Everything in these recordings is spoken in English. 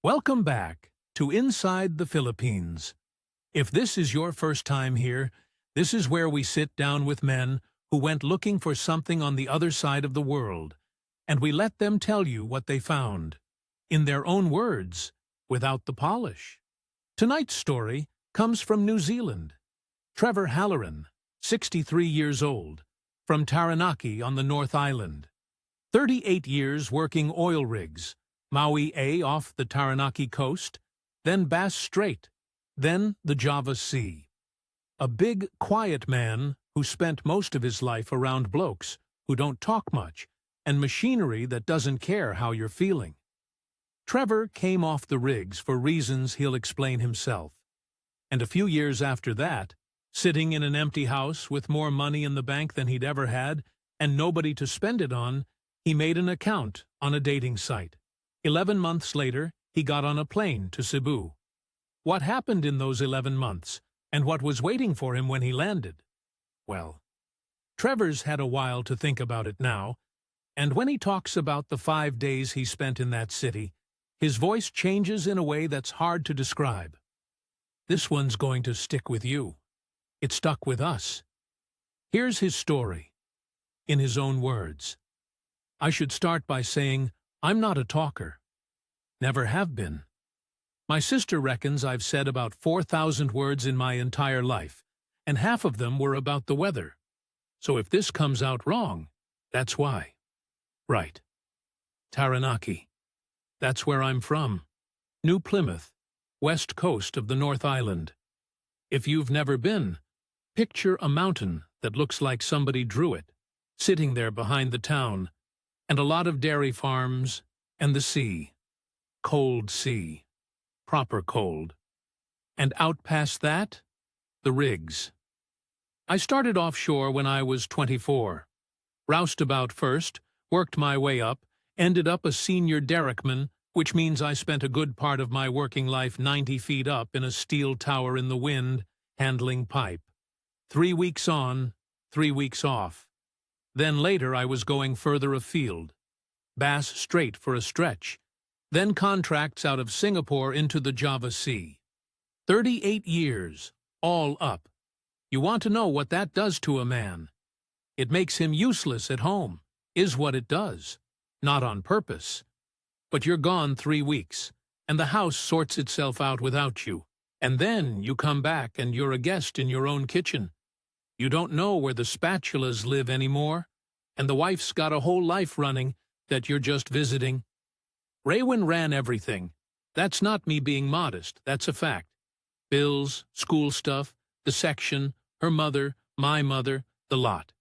Welcome back to Inside the Philippines. If this is your first time here, this is where we sit down with men who went looking for something on the other side of the world, and we let them tell you what they found, in their own words, without the polish. Tonight's story comes from New Zealand. Trevor Halloran, 63 years old, from Taranaki on the North Island. 38 years working oil rigs, Maui A off the Taranaki coast, then Bass Strait, then the Java Sea. A big, quiet man who spent most of his life around blokes who don't talk much and machinery that doesn't care how you're feeling. Trevor came off the rigs for reasons he'll explain himself. And a few years after that, sitting in an empty house with more money in the bank than he'd ever had and nobody to spend it on, he made an account on a dating site. 11 months later, he got on a plane to Cebu. What happened in those 11 months, and what was waiting for him when he landed? Well, Trevor's had a while to think about it now, and when he talks about the 5 days he spent in that city, his voice changes in a way that's hard to describe. This one's going to stick with you. It stuck with us. Here's his story, in his own words. I should start by saying I'm not a talker. Never have been. My sister reckons I've said about 4,000 words in my entire life, and half of them were about the weather. So if this comes out wrong, that's why. Right. Taranaki. That's where I'm from. New Plymouth, west coast of the North Island. If you've never been, picture a mountain that looks like somebody drew it, sitting there behind the town, and a lot of dairy farms, and the sea. Cold sea. Proper cold. And out past that, the rigs. I started offshore when I was 24. Roused about first, worked my way up, ended up a senior derrickman, which means I spent a good part of my working life 90 feet up in a steel tower in the wind, handling pipe. 3 weeks on, 3 weeks off. Then later I was going further afield. Bass Strait for a stretch. Then contracts out of Singapore into the Java Sea. 38 years, all up. You want to know what that does to a man? It makes him useless at home, is what it does. Not on purpose. But you're gone 3 weeks, and the house sorts itself out without you. And then you come back and you're a guest in your own kitchen. You don't know where the spatulas live anymore, and the wife's got a whole life running that you're just visiting. Raywin ran everything. That's not me being modest, that's a fact. Bills, school stuff, the section, her mother, my mother, the lot.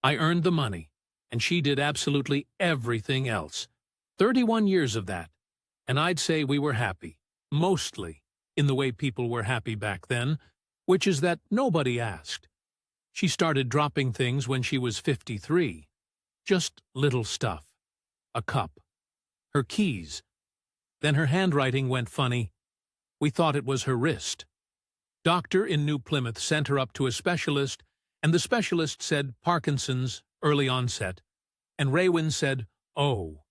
I earned the money, and she did absolutely everything else. 31 years of that, and I'd say we were happy, mostly, in the way people were happy back then, which is that nobody asked. She started dropping things when she was 53. Just little stuff. A cup. Her keys. Then her handwriting went funny. We thought it was her wrist. Doctor in New Plymouth sent her up to a specialist, and the specialist said Parkinson's, early onset, and Raywin said, oh,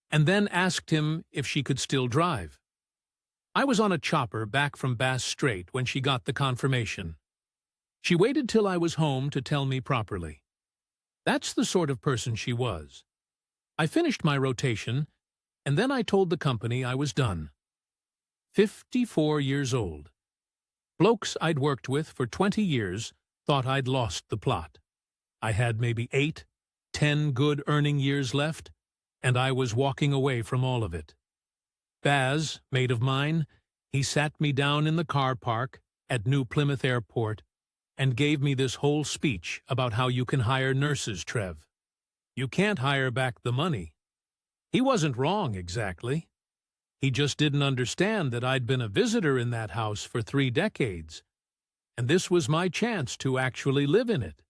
and then asked him if she could still drive. I was on a chopper back from Bass Strait when she got the confirmation. She waited till I was home to tell me properly. That's the sort of person she was. I finished my rotation, and then I told the company I was done. 54 years old. Blokes I'd worked with for 20 years thought I'd lost the plot. I had maybe 8, 10 good earning years left, and I was walking away from all of it. Baz, mate of mine, he sat me down in the car park at New Plymouth Airport and gave me this whole speech about how you can hire nurses, Trev. You can't hire back the money. He wasn't wrong, exactly. He just didn't understand that I'd been a visitor in that house for 3 decades, and this was my chance to actually live in it.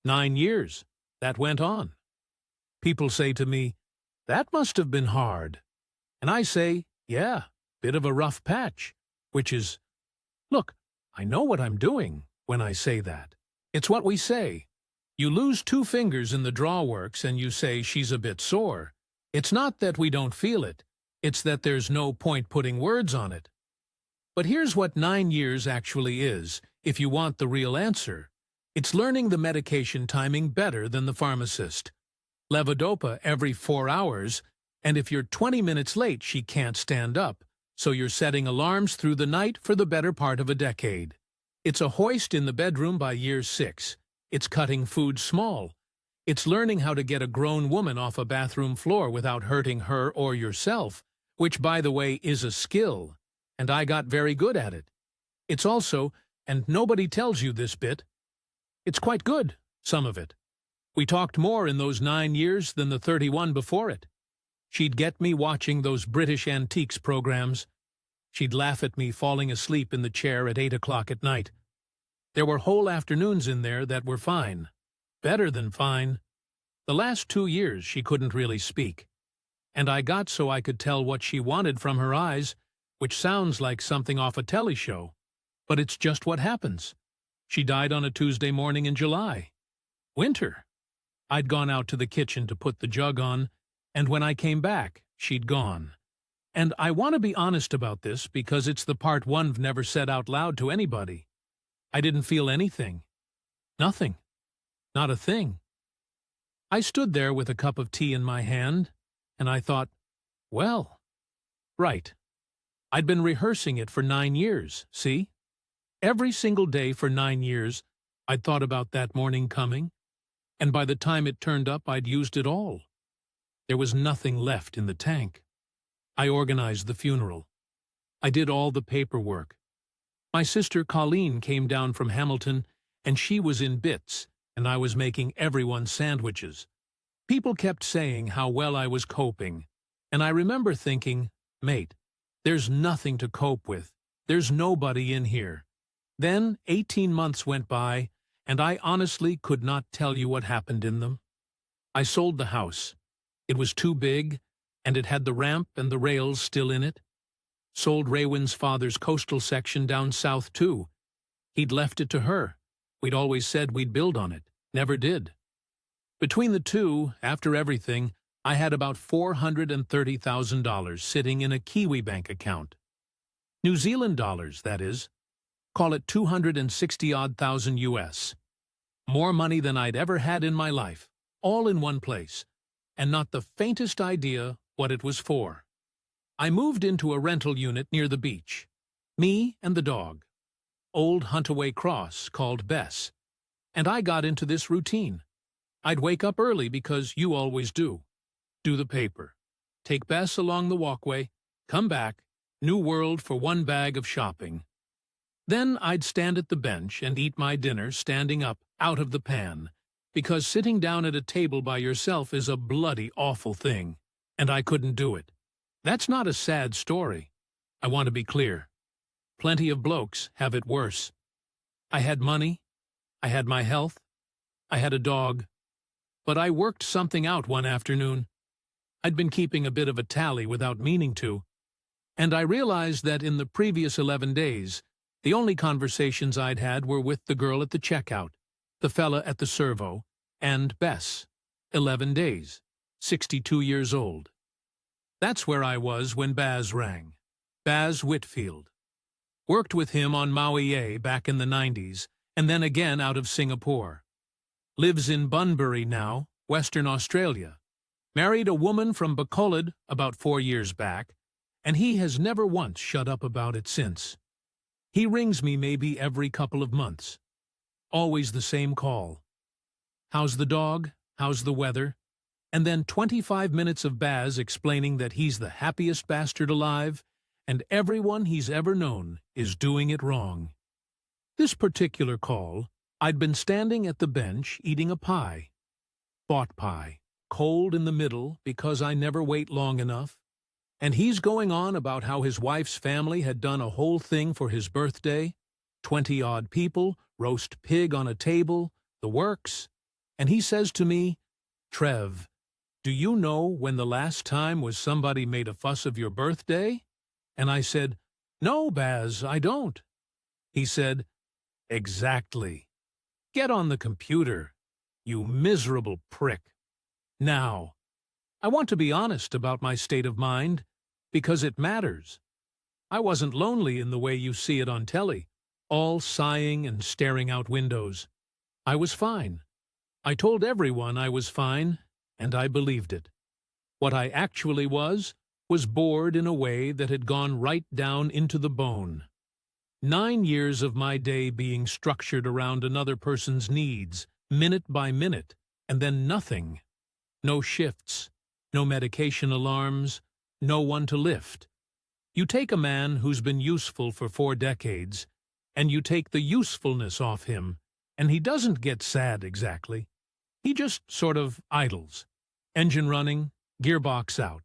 9 years, that went on. People say to me, that must have been hard. And I say, yeah, bit of a rough patch, which is, look, I know what I'm doing when I say that. It's what we say. You lose 2 fingers in the drawworks and you say she's a bit sore. It's not that we don't feel it. It's that there's no point putting words on it. But here's what 9 years actually is, if you want the real answer. It's learning the medication timing better than the pharmacist. Levodopa every 4 hours, and if you're 20 minutes late, she can't stand up, so you're setting alarms through the night for the better part of a decade. It's a hoist in the bedroom by year 6. It's cutting food small. It's learning how to get a grown woman off a bathroom floor without hurting her or yourself, which, by the way, is a skill, and I got very good at it. It's also, and nobody tells you this bit, it's quite good, some of it. We talked more in those 9 years than the 31 before it. She'd get me watching those British antiques programs. She'd laugh at me falling asleep in the chair at 8 o'clock at night. There were whole afternoons in there that were fine. Better than fine. The last 2 years she couldn't really speak. And I got so I could tell what she wanted from her eyes, which sounds like something off a telly show. But it's just what happens. She died on a Tuesday morning in July. Winter. I'd gone out to the kitchen to put the jug on, and when I came back, she'd gone. And I want to be honest about this because it's the part one've never said out loud to anybody. I didn't feel anything. Nothing. Not a thing. I stood there with a cup of tea in my hand, and I thought, well, right. I'd been rehearsing it for 9 years, see? Every single day for 9 years, I'd thought about that morning coming, and by the time it turned up, I'd used it all. There was nothing left in the tank. I organized the funeral. I did all the paperwork. My sister Colleen came down from Hamilton, and she was in bits, and I was making everyone sandwiches. People kept saying how well I was coping, and I remember thinking, mate, there's nothing to cope with. There's nobody in here. Then 18 months went by, and I honestly could not tell you what happened in them. I sold the house. It was too big, and it had the ramp and the rails still in it. Sold Raywin's father's coastal section down south, too. He'd left it to her. We'd always said we'd build on it. Never did. Between the two, after everything, I had about $430,000 sitting in a Kiwi bank account. New Zealand dollars, that is. Call it 260-odd thousand US. More money than I'd ever had in my life, all in one place, and not the faintest idea what it was for. I moved into a rental unit near the beach. Me and the dog. Old Huntaway Cross, called Bess. And I got into this routine. I'd wake up early because you always do. Do the paper. Take Bess along the walkway. Come back. New world for one bag of shopping. Then I'd stand at the bench and eat my dinner standing up, out of the pan, because sitting down at a table by yourself is a bloody awful thing, and I couldn't do it. That's not a sad story. I want to be clear. Plenty of blokes have it worse. I had money. I had my health. I had a dog. But I worked something out one afternoon. I'd been keeping a bit of a tally without meaning to, and I realized that in the previous 11 days, the only conversations I'd had were with the girl at the checkout, the fella at the servo, and Bess. 11 days. 62 years old. That's where I was when Baz rang. Baz Whitfield. Worked with him on Maui back in the 90s, and then again out of Singapore. Lives in Bunbury now, Western Australia. Married a woman from Bacolod about 4 years back, and he has never once shut up about it since. He rings me maybe every couple of months. Always the same call. How's the dog? How's the weather? And then 25 minutes of Baz explaining that he's the happiest bastard alive, and everyone he's ever known is doing it wrong. This particular call, I'd been standing at the bench eating a pie. Bought pie, cold in the middle because I never wait long enough, and he's going on about how his wife's family had done a whole thing for his birthday, 20-odd people, roast pig on a table, the works, and he says to me, "Trev, do you know when the last time was somebody made a fuss of your birthday?" And I said, "No, Baz, I don't." He said, "Exactly. Get on the computer, you miserable prick." Now, I want to be honest about my state of mind. because it matters. I wasn't lonely in the way you see it on telly, all sighing and staring out windows. I was fine. I told everyone I was fine, and I believed it. What I actually was bored in a way that had gone right down into the bone. 9 years of my day being structured around another person's needs, minute by minute, and then nothing. No shifts, no medication alarms, no one to lift. You take a man who's been useful for 4 decades, and you take the usefulness off him, and he doesn't get sad exactly. He just sort of idles. Engine running, gearbox out.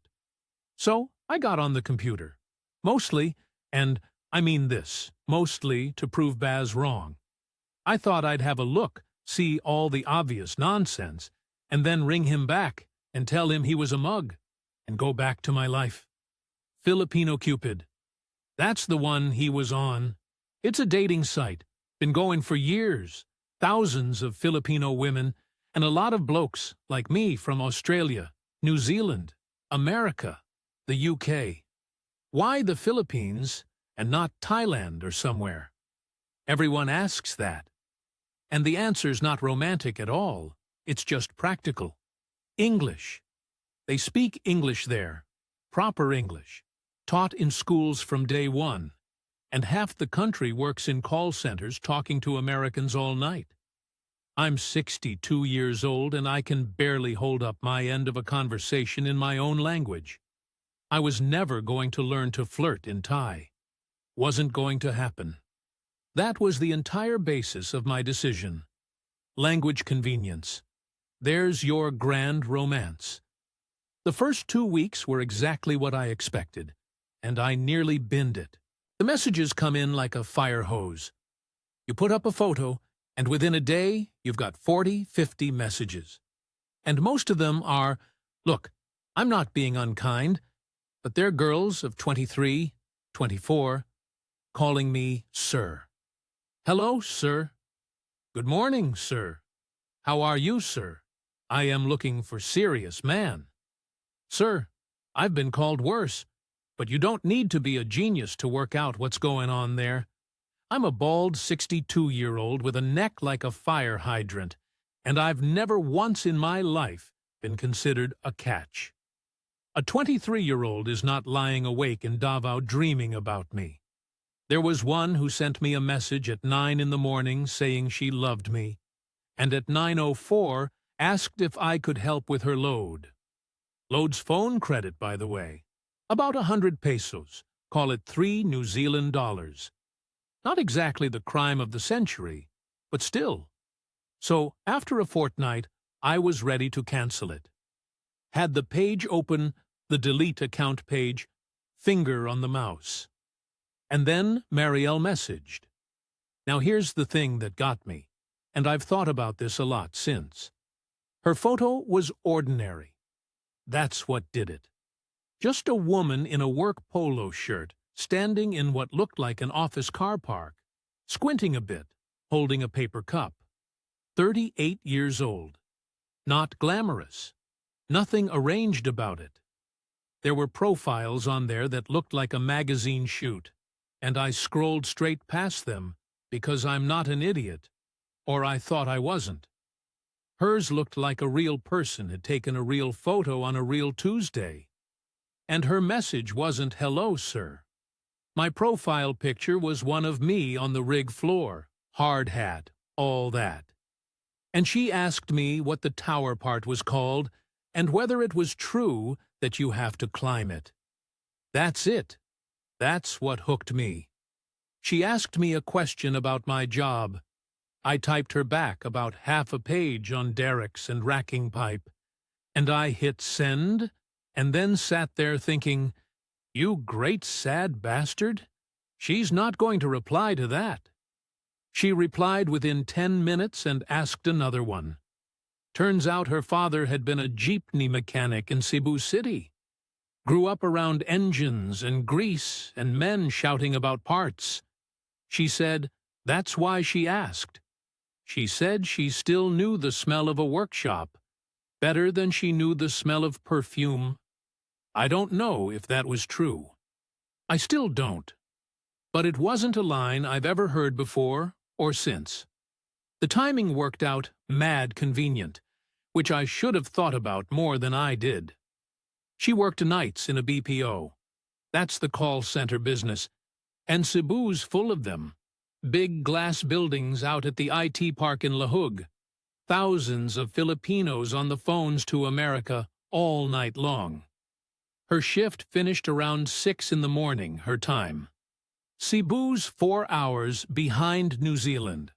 So I got on the computer. Mostly, and I mean this, mostly to prove Baz wrong. I thought I'd have a look, see all the obvious nonsense, and then ring him back and tell him he was a mug, and go back to my life. Filipino Cupid. That's the one he was on. It's a dating site. Been going for years. Thousands of Filipino women, and a lot of blokes like me from Australia, New Zealand, America, the UK. Why the Philippines and not Thailand or somewhere? Everyone asks that. And the answer's not romantic at all. It's just practical. English. They speak English there. Proper English. Taught in schools from day one. And half the country works in call centers talking to Americans all night. I'm 62 years old and I can barely hold up my end of a conversation in my own language. I was never going to learn to flirt in Thai. Wasn't going to happen. That was the entire basis of my decision. Language convenience. There's your grand romance. The first 2 weeks were exactly what I expected, and I nearly binned it. The messages come in like a fire hose. You put up a photo, and within a day, you've got 40, 50 messages. And most of them are, look, I'm not being unkind, but they're girls of 23, 24, calling me sir. Hello, sir. Good morning, sir. How are you, sir? I am looking for serious man. Sir, I've been called worse, but you don't need to be a genius to work out what's going on there. I'm a bald 62-year-old with a neck like a fire hydrant, and I've never once in my life been considered a catch. A 23-year-old is not lying awake in Davao dreaming about me. There was one who sent me a message at 9 in the morning saying she loved me, and at 9:04 asked if I could help with her load. Load's phone credit, by the way. About 100 pesos, call it 3 New Zealand dollars. Not exactly the crime of the century, but still. So, after a fortnight, I was ready to cancel it. Had the page open, the delete account page, finger on the mouse. And then Marielle messaged. Now here's the thing that got me, and I've thought about this a lot since. Her photo was ordinary. That's what did it. Just a woman in a work polo shirt, standing in what looked like an office car park, squinting a bit, holding a paper cup. 38 years old. Not glamorous. Nothing arranged about it. There were profiles on there that looked like a magazine shoot, and I scrolled straight past them because I'm not an idiot, or I thought I wasn't. Hers looked like a real person had taken a real photo on a real Tuesday. And her message wasn't, "Hello, sir." My profile picture was one of me on the rig floor, hard hat, all that. And she asked me what the tower part was called and whether it was true that you have to climb it. That's it. That's what hooked me. She asked me a question about my job. I typed her back about half a page on derricks and racking pipe, and I hit send, and then sat there thinking, you great sad bastard, she's not going to reply to that. She replied within 10 minutes and asked another one. Turns out her father had been a jeepney mechanic in Cebu City. Grew up around engines and grease and men shouting about parts. She said that's why she asked. She said she still knew the smell of a workshop, better than she knew the smell of perfume. I don't know if that was true. I still don't. But it wasn't a line I've ever heard before or since. The timing worked out mad convenient, which I should have thought about more than I did. She worked nights in a BPO. That's the call center business. And Cebu's full of them. Big glass buildings out at the IT park in Lahug. Thousands of Filipinos on the phones to America all night long. Her shift finished around 6 in the morning, her time. Cebu's 4 hours behind New Zealand.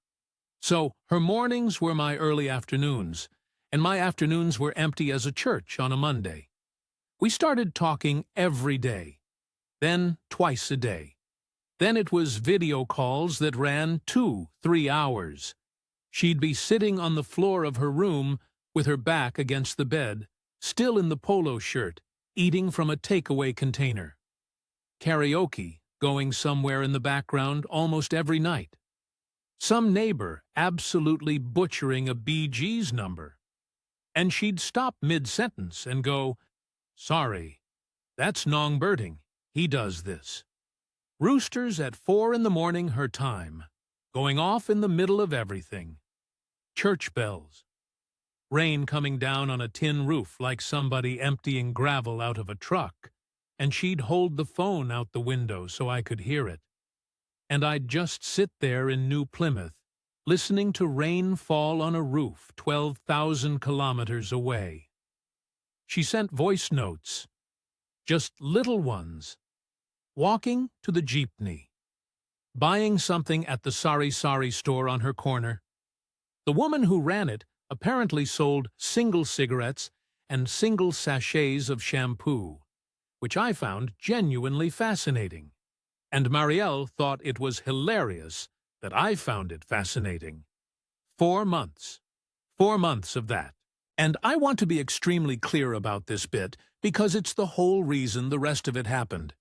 So her mornings were my early afternoons, and my afternoons were empty as a church on a Monday. We started talking every day, then twice a day. Then it was video calls that ran 2-3 hours. She'd be sitting on the floor of her room with her back against the bed, still in the polo shirt, eating from a takeaway container. Karaoke going somewhere in the background almost every night. Some neighbor absolutely butchering a Bee Gees number. And she'd stop mid-sentence and go, "Sorry, that's Nong Birding. He does this." Roosters at 4 in the morning her time, going off in the middle of everything. Church bells. Rain coming down on a tin roof like somebody emptying gravel out of a truck, and she'd hold the phone out the window so I could hear it. And I'd just sit there in New Plymouth, listening to rain fall on a roof 12,000 kilometers away. She sent voice notes, just little ones. Walking to the jeepney. Buying something at the Sari Sari store on her corner. The woman who ran it apparently sold single cigarettes and single sachets of shampoo, which I found genuinely fascinating. And Marielle thought it was hilarious that I found it fascinating. 4 months. 4 months of that. And I want to be extremely clear about this bit because it's the whole reason the rest of it happened.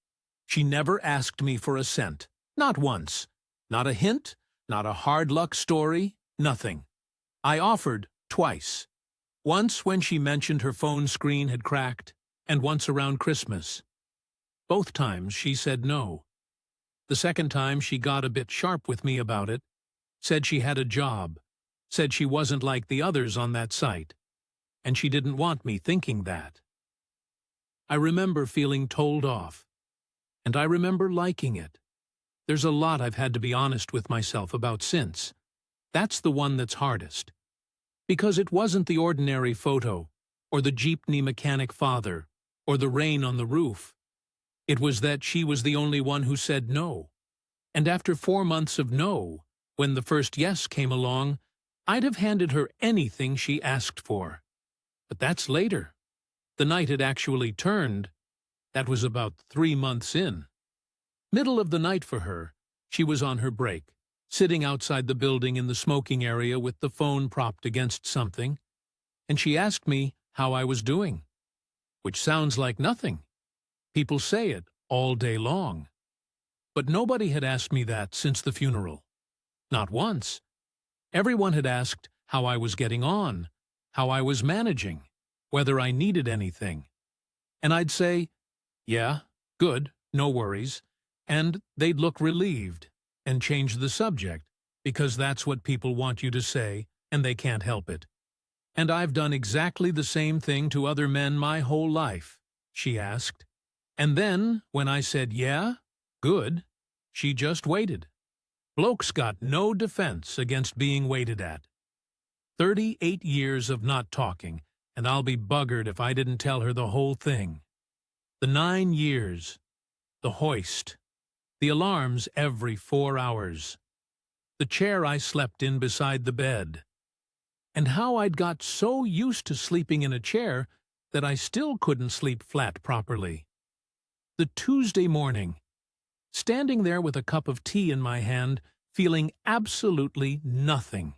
She never asked me for a cent. Not once. Not a hint, not a hard luck story, nothing. I offered twice. Once when she mentioned her phone screen had cracked, and once around Christmas. Both times she said no. The second time she got a bit sharp with me about it, said she had a job, said she wasn't like the others on that site, and she didn't want me thinking that. I remember feeling told off, and I remember liking it. There's a lot I've had to be honest with myself about since. That's the one that's hardest. Because it wasn't the ordinary photo, or the jeepney mechanic father, or the rain on the roof. It was that she was the only one who said no. And after 4 months of no, when the first yes came along, I'd have handed her anything she asked for. But that's later. The night it actually turned, that was about 3 months in. Middle of the night for her, she was on her break, sitting outside the building in the smoking area with the phone propped against something, and she asked me how I was doing. Which sounds like nothing. People say it all day long. But nobody had asked me that since the funeral. Not once. Everyone had asked how I was getting on, how I was managing, whether I needed anything. And I'd say, "Yeah, good, no worries," and they'd look relieved and change the subject, because that's what people want you to say, and they can't help it. "And I've done exactly the same thing to other men my whole life," she asked. And then, when I said, "Yeah, good," she just waited. Blokes got no defense against being waited at. 38 years of not talking, and I'll be buggered if I didn't tell her the whole thing. The 9 years, the hoist, the alarms every 4 hours, the chair I slept in beside the bed, and how I'd got so used to sleeping in a chair that I still couldn't sleep flat properly. The Tuesday morning, standing there with a cup of tea in my hand, feeling absolutely nothing.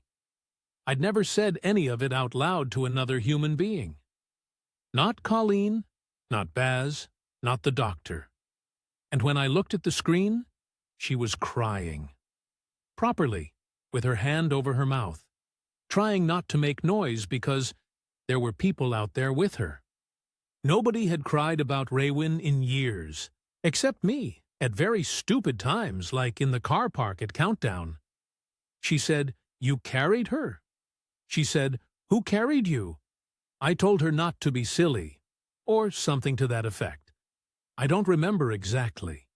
I'd never said any of it out loud to another human being. Not Colleen, not Baz, not the doctor. And when I looked at the screen, she was crying. Properly, with her hand over her mouth, trying not to make noise because there were people out there with her. Nobody had cried about Raywin in years, except me, at very stupid times, like in the car park at Countdown. She said, "You carried her?" She said, "Who carried you?" I told her not to be silly, or something to that effect. I don't remember exactly.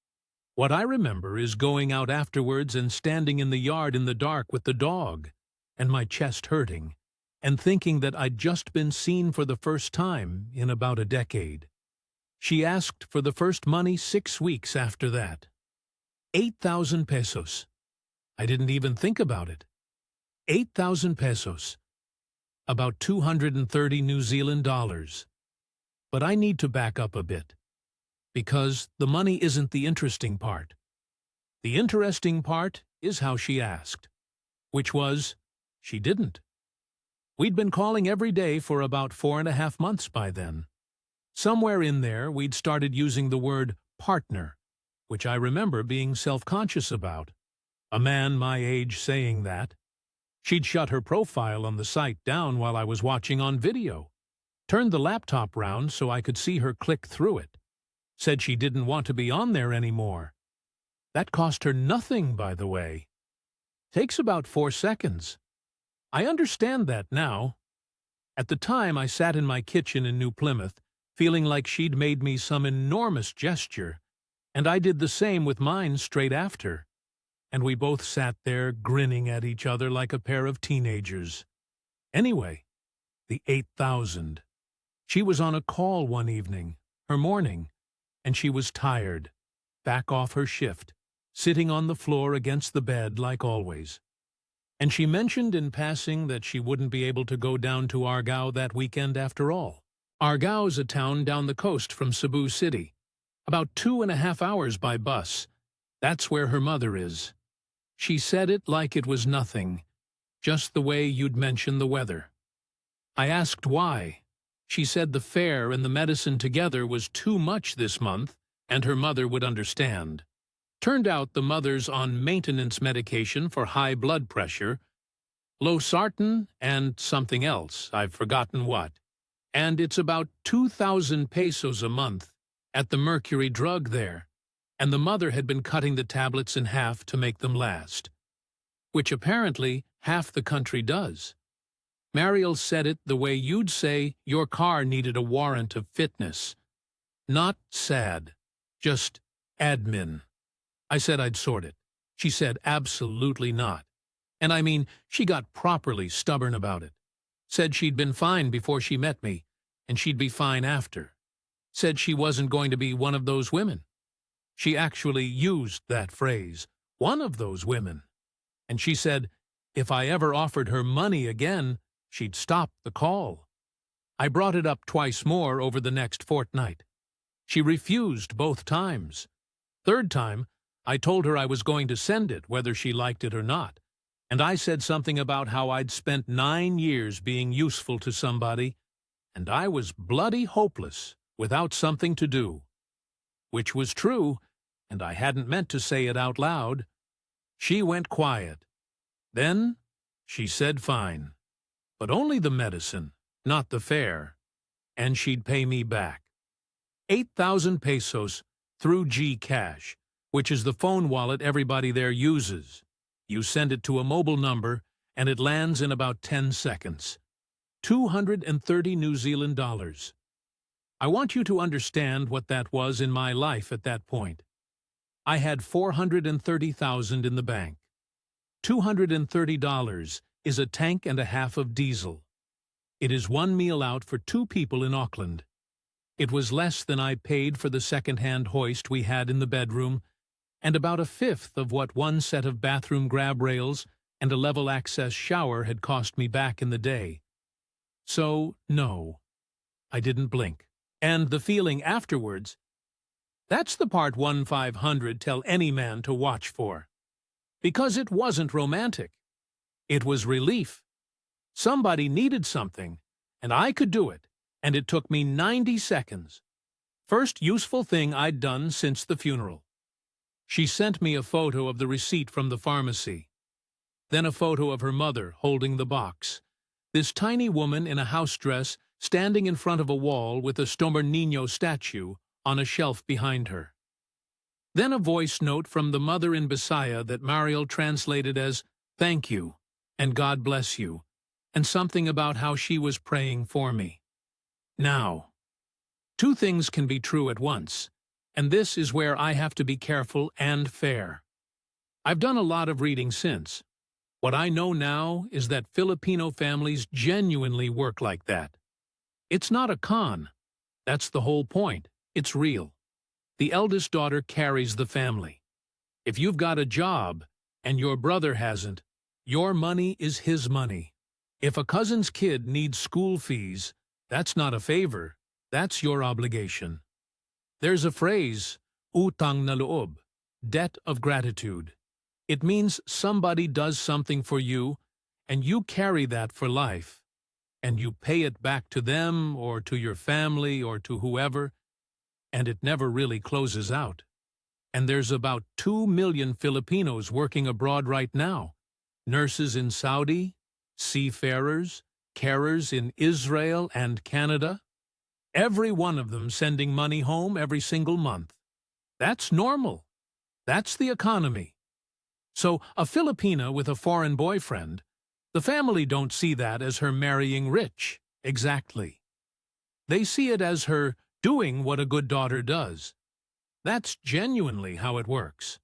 What I remember is going out afterwards and standing in the yard in the dark with the dog, and my chest hurting, and thinking that I'd just been seen for the first time in about a decade. She asked for the first money 6 weeks after that. 8,000 pesos. I didn't even think about it. 8,000 pesos. About 230 New Zealand dollars. But I need to back up a bit, because the money isn't the interesting part. The interesting part is how she asked, which was, she didn't. We'd been calling every day for about 4.5 months by then. Somewhere in there, we'd started using the word partner, which I remember being self-conscious about. A man my age saying that. She'd shut her profile on the site down while I was watching on video. Turned the laptop round so I could see her click through it. Said she didn't want to be on there anymore. That cost her nothing, by the way. Takes about 4 seconds. I understand that now. At the time, I sat in my kitchen in New Plymouth, feeling like she'd made me some enormous gesture, and I did the same with mine straight after. And we both sat there grinning at each other like a pair of teenagers. Anyway, the 8,000. She was on a call one evening, her morning, and she was tired, back off her shift, sitting on the floor against the bed like always. And she mentioned in passing that she wouldn't be able to go down to Argao that weekend after all. Argao's a town down the coast from Cebu City, about 2.5 hours by bus. That's where her mother is. She said it like it was nothing, just the way you'd mention the weather. I asked why. She said the fare and the medicine together was too much this month, and her mother would understand. Turned out the mother's on maintenance medication for high blood pressure, losartan and something else, I've forgotten what, and it's about 2,000 pesos a month at the Mercury drug there, and the mother had been cutting the tablets in half to make them last, which apparently half the country does. Mariel said it the way you'd say your car needed a warrant of fitness. Not sad, just admin. I said I'd sort it. She said absolutely not. And I mean, she got properly stubborn about it. Said she'd been fine before she met me, and she'd be fine after. Said she wasn't going to be one of those women. She actually used that phrase, one of those women. And she said, if I ever offered her money again, she'd stop the call. I brought it up twice more over the next fortnight. She refused both times. Third time, I told her I was going to send it, whether she liked it or not. And I said something about how I'd spent 9 years being useful to somebody, and I was bloody hopeless without something to do. Which was true, and I hadn't meant to say it out loud. She went quiet. Then she said fine. But only the medicine, not the fare. And she'd pay me back. 8,000 pesos through G-Cash, which is the phone wallet everybody there uses. You send it to a mobile number, and it lands in about 10 seconds. 230 New Zealand dollars. I want you to understand what that was in my life at that point. I had 430,000 in the bank. $230 is a tank and a half of diesel. It is 1 meal out for 2 people in Auckland. It was less than I paid for the second-hand hoist we had in the bedroom, and about 1/5 of what 1 set of bathroom grab rails and a level access shower had cost me back in the day. So, no, I didn't blink. And the feeling afterwards, that's the part 1-500 tell any man to watch for. Because it wasn't romantic. It was relief. Somebody needed something, and I could do it, and it took me 90 seconds. First useful thing I'd done since the funeral. She sent me a photo of the receipt from the pharmacy. Then a photo of her mother holding the box. This tiny woman in a house dress standing in front of a wall with a Stomernino statue on a shelf behind her. Then a voice note from the mother in Bisaya that Mariel translated as, "Thank you," and "God bless you," and something about how she was praying for me. Now, two things can be true at once, and this is where I have to be careful and fair. I've done a lot of reading since. What I know now is that Filipino families genuinely work like that. It's not a con. That's the whole point. It's real. The eldest daughter carries the family. If you've got a job and your brother hasn't, your money is his money. If a cousin's kid needs school fees, that's not a favor, that's your obligation. There's a phrase, utang na loob, debt of gratitude. It means somebody does something for you, and you carry that for life, and you pay it back to them or to your family or to whoever, and it never really closes out. And there's about 2 million Filipinos working abroad right now. Nurses in Saudi, seafarers, carers in Israel and Canada. Every one of them sending money home every single month. That's normal. That's the economy. So a Filipina with a foreign boyfriend, the family don't see that as her marrying rich, exactly. They see it as her doing what a good daughter does. That's genuinely how it works.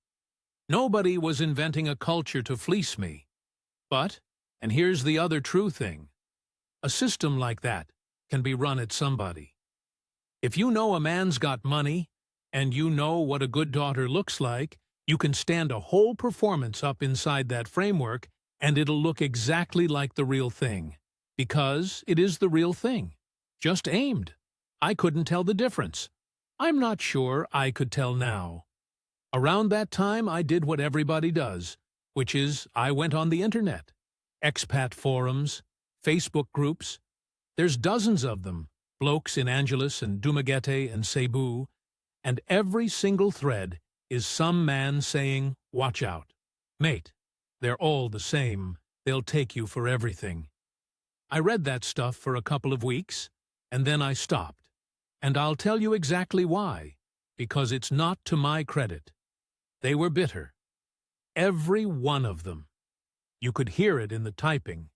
Nobody was inventing a culture to fleece me. But, and here's the other true thing, a system like that can be run at somebody. If you know a man's got money, and you know what a good daughter looks like, you can stand a whole performance up inside that framework, and it'll look exactly like the real thing. Because it is the real thing. Just aimed. I couldn't tell the difference. I'm not sure I could tell now. Around that time, I did what everybody does, which is I went on the internet. Expat forums, Facebook groups. There's dozens of them, blokes in Angeles and Dumaguete and Cebu, and every single thread is some man saying, "Watch out. Mate, they're all the same. They'll take you for everything." I read that stuff for a couple of weeks, and then I stopped. And I'll tell you exactly why, because it's not to my credit. They were bitter. Every one of them. You could hear it in the typing.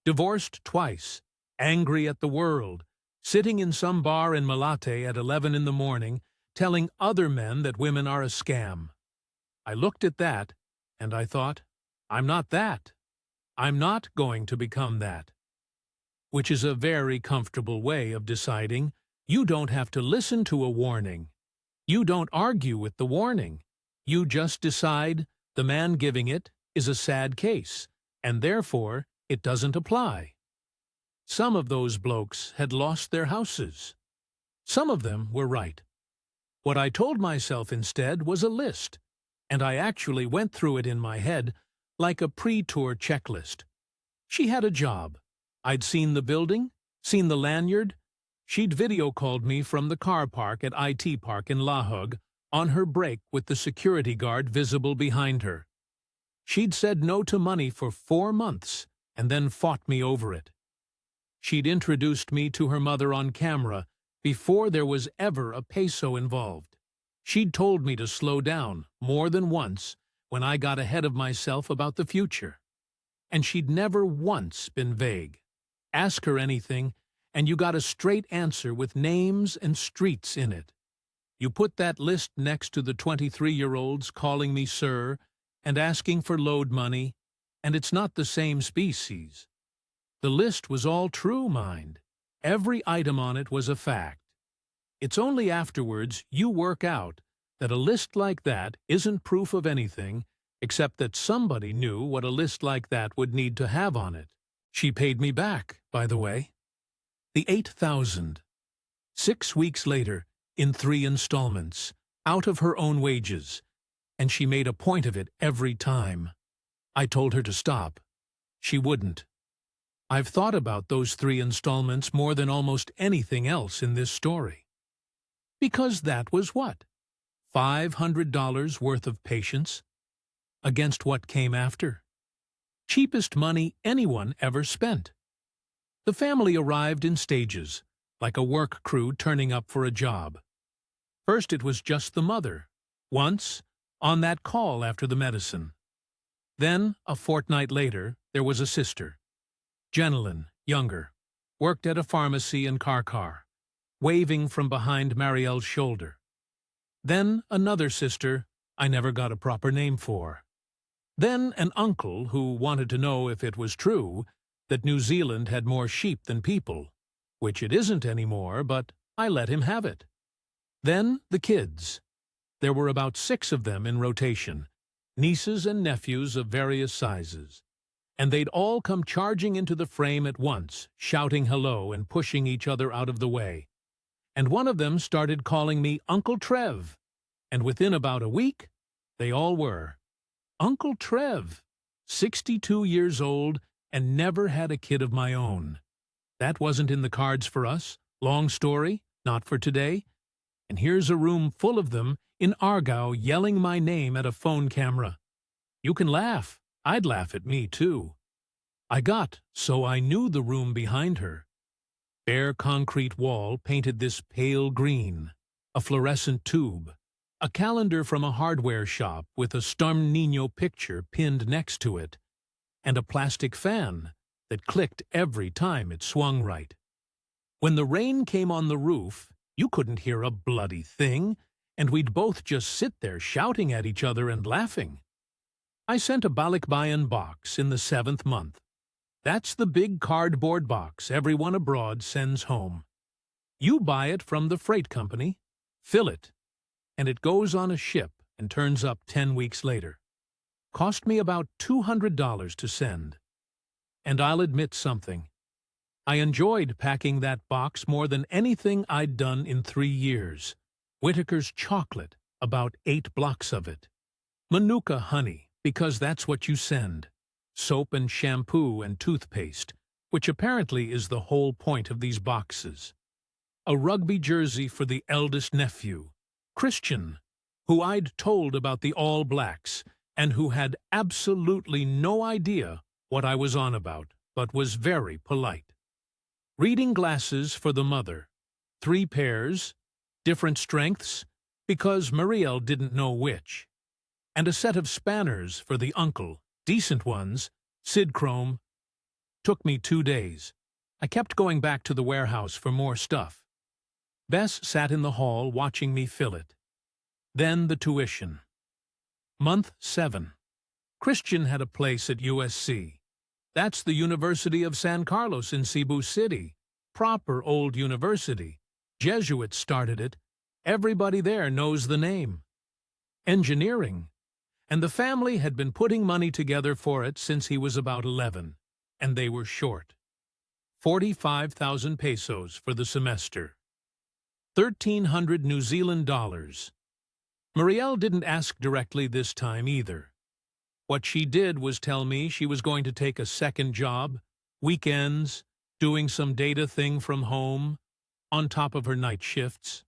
Divorced twice, angry at the world, sitting in some bar in Malate at 11 in the morning, telling other men that women are a scam. I looked at that, and I thought, I'm not that. I'm not going to become that. Which is a very comfortable way of deciding you don't have to listen to a warning. You don't argue with the warning. You just decide the man giving it is a sad case, and therefore it doesn't apply. Some of those blokes had lost their houses. Some of them were right. What I told myself instead was a list, and I actually went through it in my head like a pre-tour checklist. She had a job. I'd seen the building, seen the lanyard. She'd video called me from the car park at IT Park in Lahug on her break with the security guard visible behind her. She'd said no to money for 4 months and then fought me over it. She'd introduced me to her mother on camera before there was ever a peso involved. She'd told me to slow down more than once when I got ahead of myself about the future. And she'd never once been vague. Ask her anything, and you got a straight answer with names and streets in it. You put that list next to the 23-year-olds calling me sir and asking for load money, and it's not the same species. The list was all true, mind. Every item on it was a fact. It's only afterwards you work out that a list like that isn't proof of anything except that somebody knew what a list like that would need to have on it. She paid me back, by the way. The 8,000. 6 weeks later, in 3 installments, out of her own wages, and she made a point of it every time. I told her to stop. She wouldn't. I've thought about those 3 installments more than almost anything else in this story. Because that was what? $500 worth of patience? Against what came after? Cheapest money anyone ever spent. The family arrived in stages, like a work crew turning up for a job. First it was just the mother, once, on that call after the medicine. Then, a fortnight later, there was a sister. Jenilyn, younger, worked at a pharmacy in Karkar, waving from behind Marielle's shoulder. Then another sister I never got a proper name for. Then an uncle who wanted to know if it was true that New Zealand had more sheep than people, which it isn't anymore, but I let him have it. Then the kids. There were about 6 of them in rotation, nieces and nephews of various sizes, and they'd all come charging into the frame at once, shouting hello and pushing each other out of the way. And one of them started calling me Uncle Trev, and within about a week, they all were. Uncle Trev, 62 years old, and never had a kid of my own. That wasn't in the cards for us. Long story, not for today. And here's a room full of them in Argyle yelling my name at a phone camera. You can laugh. I'd laugh at me, too. I got so I knew the room behind her. Bare concrete wall painted this pale green, a fluorescent tube, a calendar from a hardware shop with a Storm Niño picture pinned next to it, and a plastic fan that clicked every time it swung right. When the rain came on the roof, you couldn't hear a bloody thing, and we'd both just sit there shouting at each other and laughing. I sent a balikbayan box in the 7th month. That's the big cardboard box everyone abroad sends home. You buy it from the freight company, fill it, and it goes on a ship and turns up 10 weeks later. Cost me about $200 to send. And I'll admit something. I enjoyed packing that box more than anything I'd done in 3 years. Whitaker's chocolate, about 8 blocks of it. Manuka honey, because that's what you send. Soap and shampoo and toothpaste, which apparently is the whole point of these boxes. A rugby jersey for the eldest nephew, Christian, who I'd told about the All Blacks and who had absolutely no idea what I was on about, but was very polite. Reading glasses for the mother, 3 pairs, different strengths, because Marielle didn't know which, and a set of spanners for the uncle, decent ones, Sidchrome. Took me 2 days. I kept going back to the warehouse for more stuff. Bess sat in the hall watching me fill it. Then the tuition. Month 7. Christian had a place at USC. That's the University of San Carlos in Cebu City. Proper old university. Jesuits started it. Everybody there knows the name. Engineering. And the family had been putting money together for it since he was about 11, and they were short. 45,000 pesos for the semester. 1,300 New Zealand dollars. Marielle didn't ask directly this time either. What she did was tell me she was going to take a second job, weekends, doing some data thing from home, on top of her night shifts.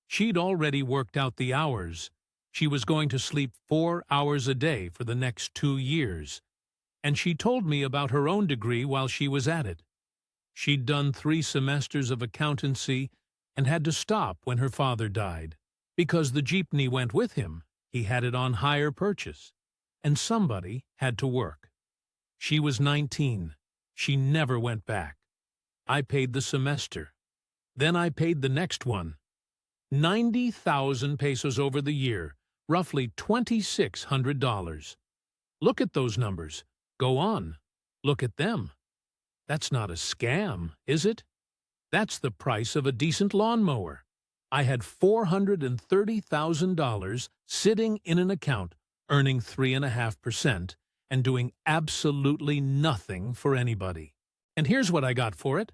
She'd already worked out the hours. She was going to sleep 4 hours a day for the next 2 years, and she told me about her own degree while she was at it. She'd done 3 semesters of accountancy and had to stop when her father died, because the jeepney went with him. He had it on hire purchase, and somebody had to work. She was 19. She never went back. I paid the semester. Then I paid the next one. 90,000 pesos over the year, roughly $2,600. Look at those numbers. Go on. Look at them. That's not a scam, is it? That's the price of a decent lawnmower. I had $430,000 sitting in an account, earning 3.5% and doing absolutely nothing for anybody. And here's what I got for it.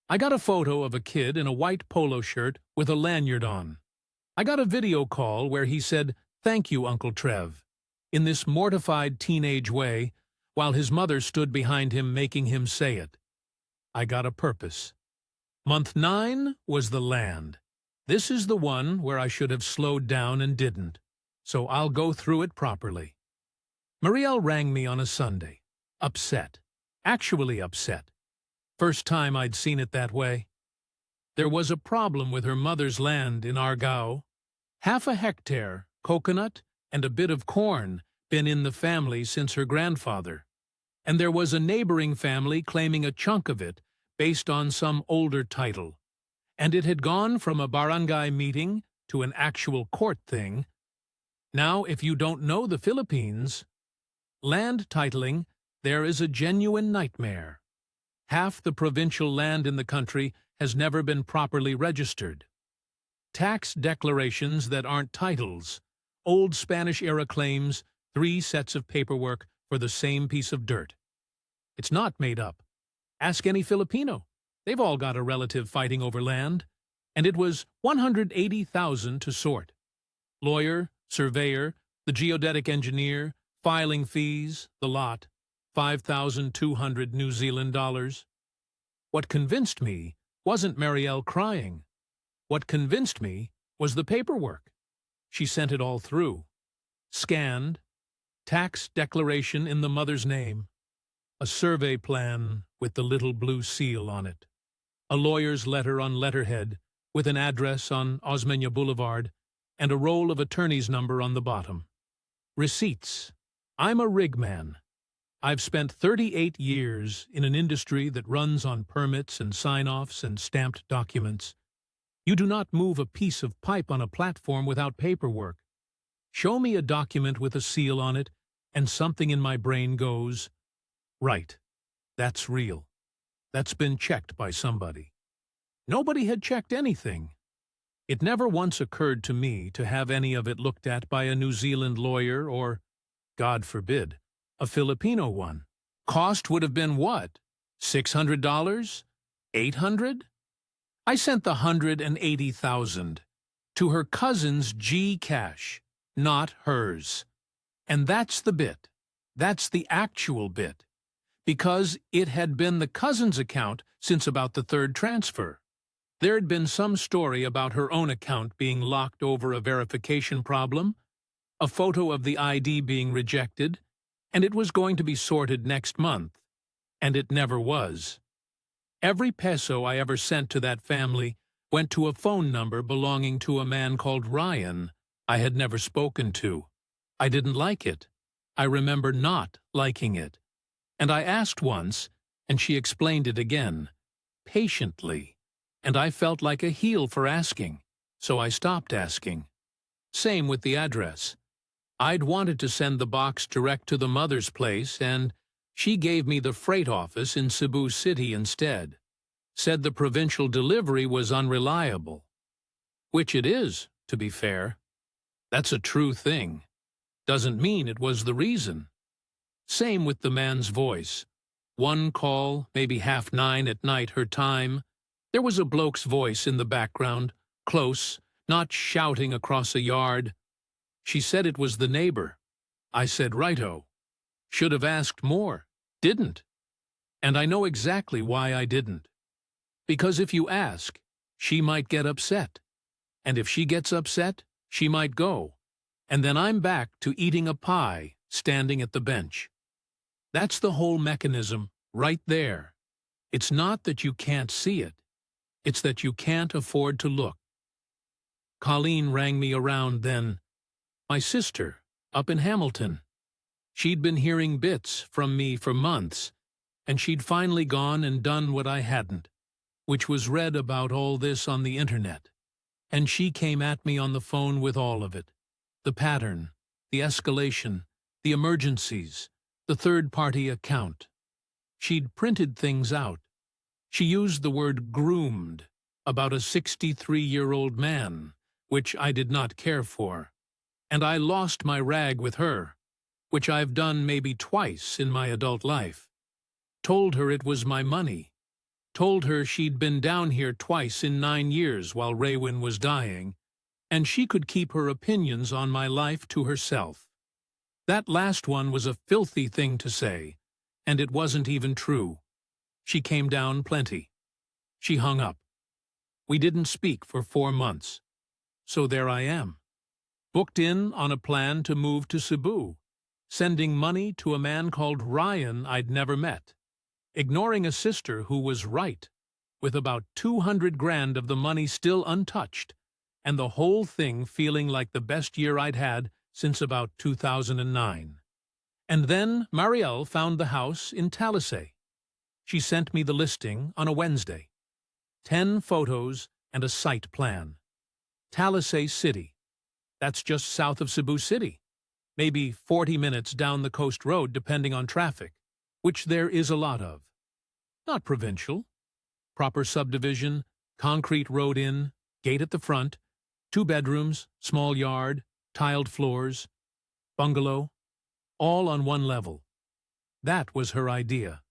I got a photo of a kid in a white polo shirt with a lanyard on. I got a video call where he said, "Thank you, Uncle Trev," in this mortified teenage way, while his mother stood behind him making him say it. I got a purpose. Month 9 was the land. This is the one where I should have slowed down and didn't, so I'll go through it properly. Marielle rang me on a Sunday, upset, actually upset. First time I'd seen it that way. There was a problem with her mother's land in Argao. Half a hectare, coconut, and a bit of corn been in the family since her grandfather. And there was a neighboring family claiming a chunk of it based on some older title. And it had gone from a barangay meeting to an actual court thing. Now, if you don't know the Philippines, land titling there is a genuine nightmare. Half the provincial land in the country has never been properly registered. Tax declarations that aren't titles, old Spanish-era claims, 3 sets of paperwork for the same piece of dirt. It's not made up. Ask any Filipino. They've all got a relative fighting over land. And it was $180,000 to sort. Lawyer, surveyor, the geodetic engineer, filing fees, the lot, 5,200 New Zealand dollars. What convinced me wasn't Marielle crying. What convinced me was the paperwork. She sent it all through. Scanned, tax declaration in the mother's name, a survey plan with the little blue seal on it, a lawyer's letter on letterhead with an address on Osmeña Boulevard, and a roll of attorney's number on the bottom. Receipts. I'm a rigman. I've spent 38 years in an industry that runs on permits and sign-offs and stamped documents. You do not move a piece of pipe on a platform without paperwork. Show me a document with a seal on it, and something in my brain goes, right, that's real. That's been checked by somebody. Nobody had checked anything. It never once occurred to me to have any of it looked at by a New Zealand lawyer or, God forbid, a Filipino one. Cost would have been what? $600? $800? I sent the $180,000 to her cousin's Gcash, not hers. And that's the bit. That's the actual bit. Because it had been the cousin's account since about the 3rd transfer. There had been some story about her own account being locked over a verification problem, a photo of the ID being rejected, and it was going to be sorted next month. And it never was. Every peso I ever sent to that family went to a phone number belonging to a man called Ryan I had never spoken to. I didn't like it. I remember not liking it. And I asked once, and she explained it again, patiently. And I felt like a heel for asking, so I stopped asking. Same with the address. I'd wanted to send the box direct to the mother's place, and she gave me the freight office in Cebu City instead. Said the provincial delivery was unreliable. Which it is, to be fair. That's a true thing. Doesn't mean it was the reason. Same with the man's voice. One call, maybe 9:30 at night her time. There was a bloke's voice in the background, close, not shouting across a yard. She said it was the neighbor. I said righto. Should have asked more. Didn't. And I know exactly why I didn't. Because if you ask, she might get upset. And if she gets upset, she might go. And then I'm back to eating a pie, standing at the bench. That's the whole mechanism, right there. It's not that you can't see it. It's that you can't afford to look. Colleen rang me around then. My sister, up in Hamilton. She'd been hearing bits from me for months, and she'd finally gone and done what I hadn't, which was read about all this on the internet. And she came at me on the phone with all of it. The pattern, the escalation, the emergencies, the third-party account. She'd printed things out. She used the word groomed about a 63-year-old man, which I did not care for. And I lost my rag with her, which I've done maybe twice in my adult life. Told her it was my money. Told her she'd been down here twice in 9 years while Raywin was dying, and she could keep her opinions on my life to herself. That last one was a filthy thing to say, and it wasn't even true. She came down plenty. She hung up. We didn't speak for 4 months. So there I am. Booked in on a plan to move to Cebu, sending money to a man called Ryan I'd never met. ignoring a sister who was right, with about 200 grand of the money still untouched, and the whole thing feeling like the best year I'd had since about 2009. And then Marielle found the house in Talisay. She sent me the listing on a Wednesday. 10 photos and a site plan. Talisay City. That's just south of Cebu City. Maybe 40 minutes down the coast road depending on traffic, which there is a lot of. Not provincial. Proper subdivision, concrete road in, gate at the front, 2 bedrooms, small yard, tiled floors, bungalow, all on one level. That was her idea,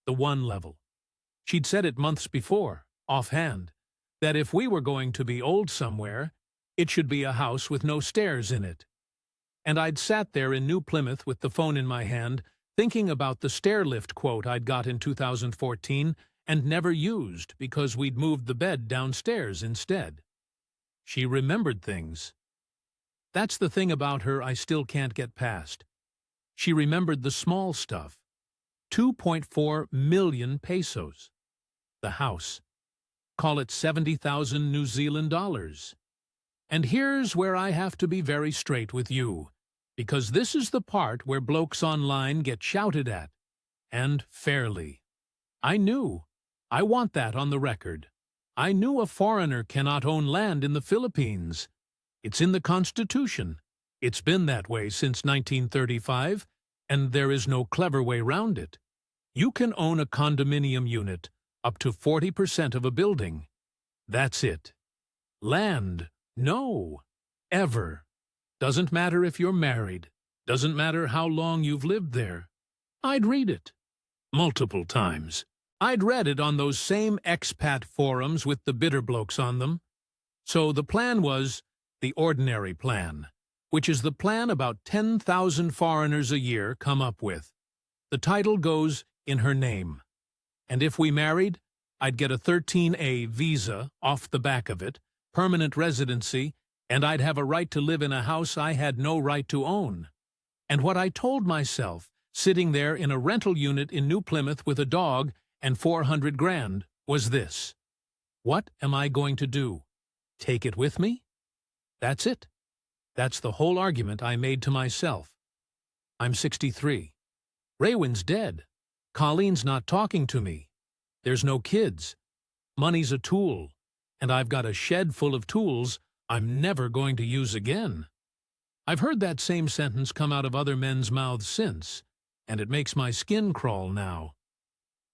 the one level. She'd said it months before, offhand, that if we were going to be old somewhere, it should be a house with no stairs in it. And I'd sat there in New Plymouth with the phone in my hand, thinking about the stair lift quote I'd got in 2014 and never used because we'd moved the bed downstairs instead. She remembered things. That's the thing about her I still can't get past. She remembered the small stuff. 2.4 million pesos. The house. Call it 70,000 New Zealand dollars. And here's where I have to be very straight with you, because this is the part where blokes online get shouted at. And fairly. I knew. I want that on the record. I knew a foreigner cannot own land in the Philippines. It's in the Constitution. It's been that way since 1935, and there is no clever way round it. You can own a condominium unit, up to 40% of a building. That's it. Land, no. Ever. Doesn't matter if you're married. Doesn't matter how long you've lived there. I'd read it. Multiple times. I'd read it on those same expat forums with the bitter blokes on them. So the plan was the ordinary plan, which is the plan about 10,000 foreigners a year come up with. The title goes in her name. And if we married, I'd get a 13A visa off the back of it, permanent residency, and I'd have a right to live in a house I had no right to own. And what I told myself, sitting there in a rental unit in New Plymouth with a dog and 400 grand, was this. What am I going to do? Take it with me? That's it. That's the whole argument I made to myself. I'm 63. Raywin's dead. Colleen's not talking to me. There's no kids. Money's a tool, and I've got a shed full of tools I'm never going to use again. I've heard that same sentence come out of other men's mouths since, and it makes my skin crawl now.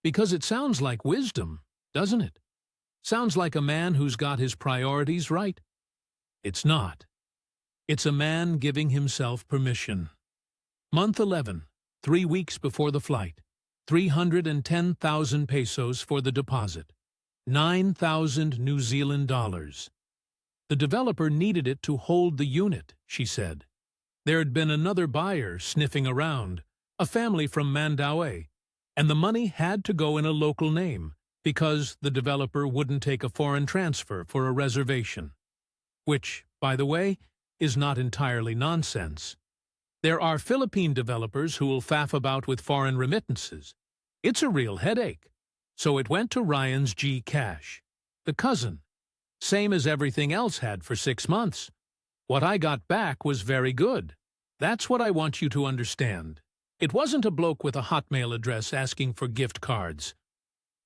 Because it sounds like wisdom, doesn't it? Sounds like a man who's got his priorities right. It's not. It's a man giving himself permission. Month 11, 3 weeks before the flight. 310,000 pesos for the deposit. 9,000 New Zealand dollars. The developer needed it to hold the unit, she said. There had been another buyer sniffing around, a family from Mandaue, and the money had to go in a local name because the developer wouldn't take a foreign transfer for a reservation. Which, by the way, is not entirely nonsense. There are Philippine developers who will faff about with foreign remittances. It's a real headache. So it went to Ryan's G Cash, the cousin, same as everything else had for 6 months. What I got back was very good. That's what I want you to understand. It wasn't a bloke with a Hotmail address asking for gift cards.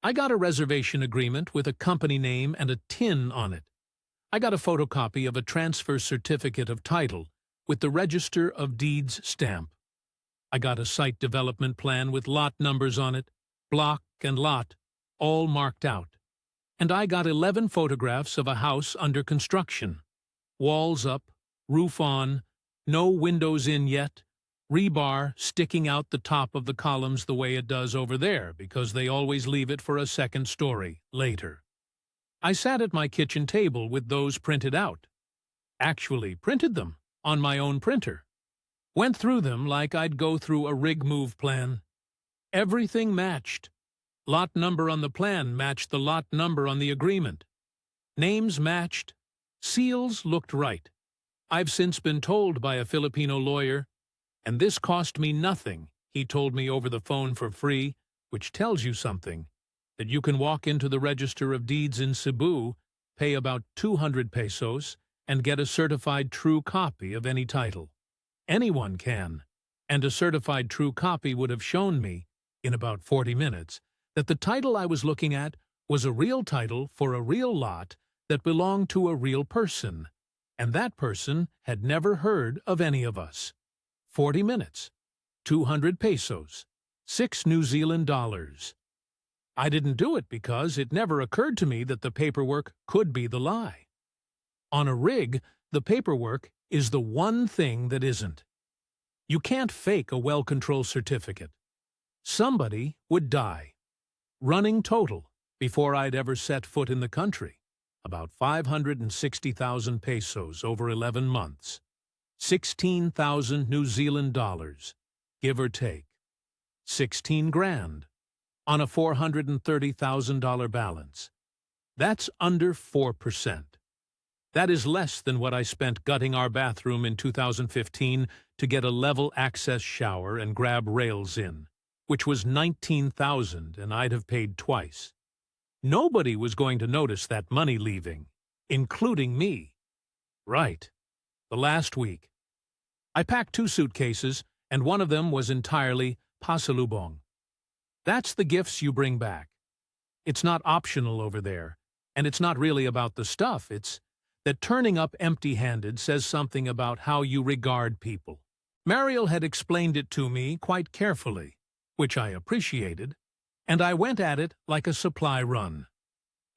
I got a reservation agreement with a company name and a tin on it. I got a photocopy of a transfer certificate of title with the Register of Deeds stamp. I got a site development plan with lot numbers on it, block and lot, all marked out. And I got 11 photographs of a house under construction. Walls up, roof on, no windows in yet, rebar sticking out the top of the columns the way it does over there because they always leave it for a second story later. I sat at my kitchen table with those printed out. Actually printed them on my own printer. Went through them like I'd go through a rig move plan. Everything matched. Lot number on the plan matched the lot number on the agreement. Names matched. Seals looked right. I've since been told by a Filipino lawyer, and this cost me nothing, he told me over the phone for free, which tells you something, that you can walk into the Register of Deeds in Cebu, pay about 200 pesos, and get a certified true copy of any title. Anyone can, and a certified true copy would have shown me, in about 40 minutes, that the title I was looking at was a real title for a real lot that belonged to a real person, and that person had never heard of any of us. 40 minutes, 200 pesos, 6 New Zealand dollars. I didn't do it because it never occurred to me that the paperwork could be the lie. On a rig, the paperwork is the one thing that isn't. You can't fake a well-controlled certificate. Somebody would die. Running total, before I'd ever set foot in the country, about 560,000 pesos over 11 months. 16,000 New Zealand dollars, give or take. 16 grand on a $430,000 balance. That's under 4%. That is less than what I spent gutting our bathroom in 2015 to get a level access shower and grab rails in, which was 19,000 and I'd have paid twice. Nobody was going to notice that money leaving, including me. Right. The last week. I packed 2 suitcases, and one of them was entirely pasalubong. That's the gifts you bring back. It's not optional over there, and it's not really about the stuff. It's that turning up empty-handed says something about how you regard people. Mariel had explained it to me quite carefully, which I appreciated, and I went at it like a supply run.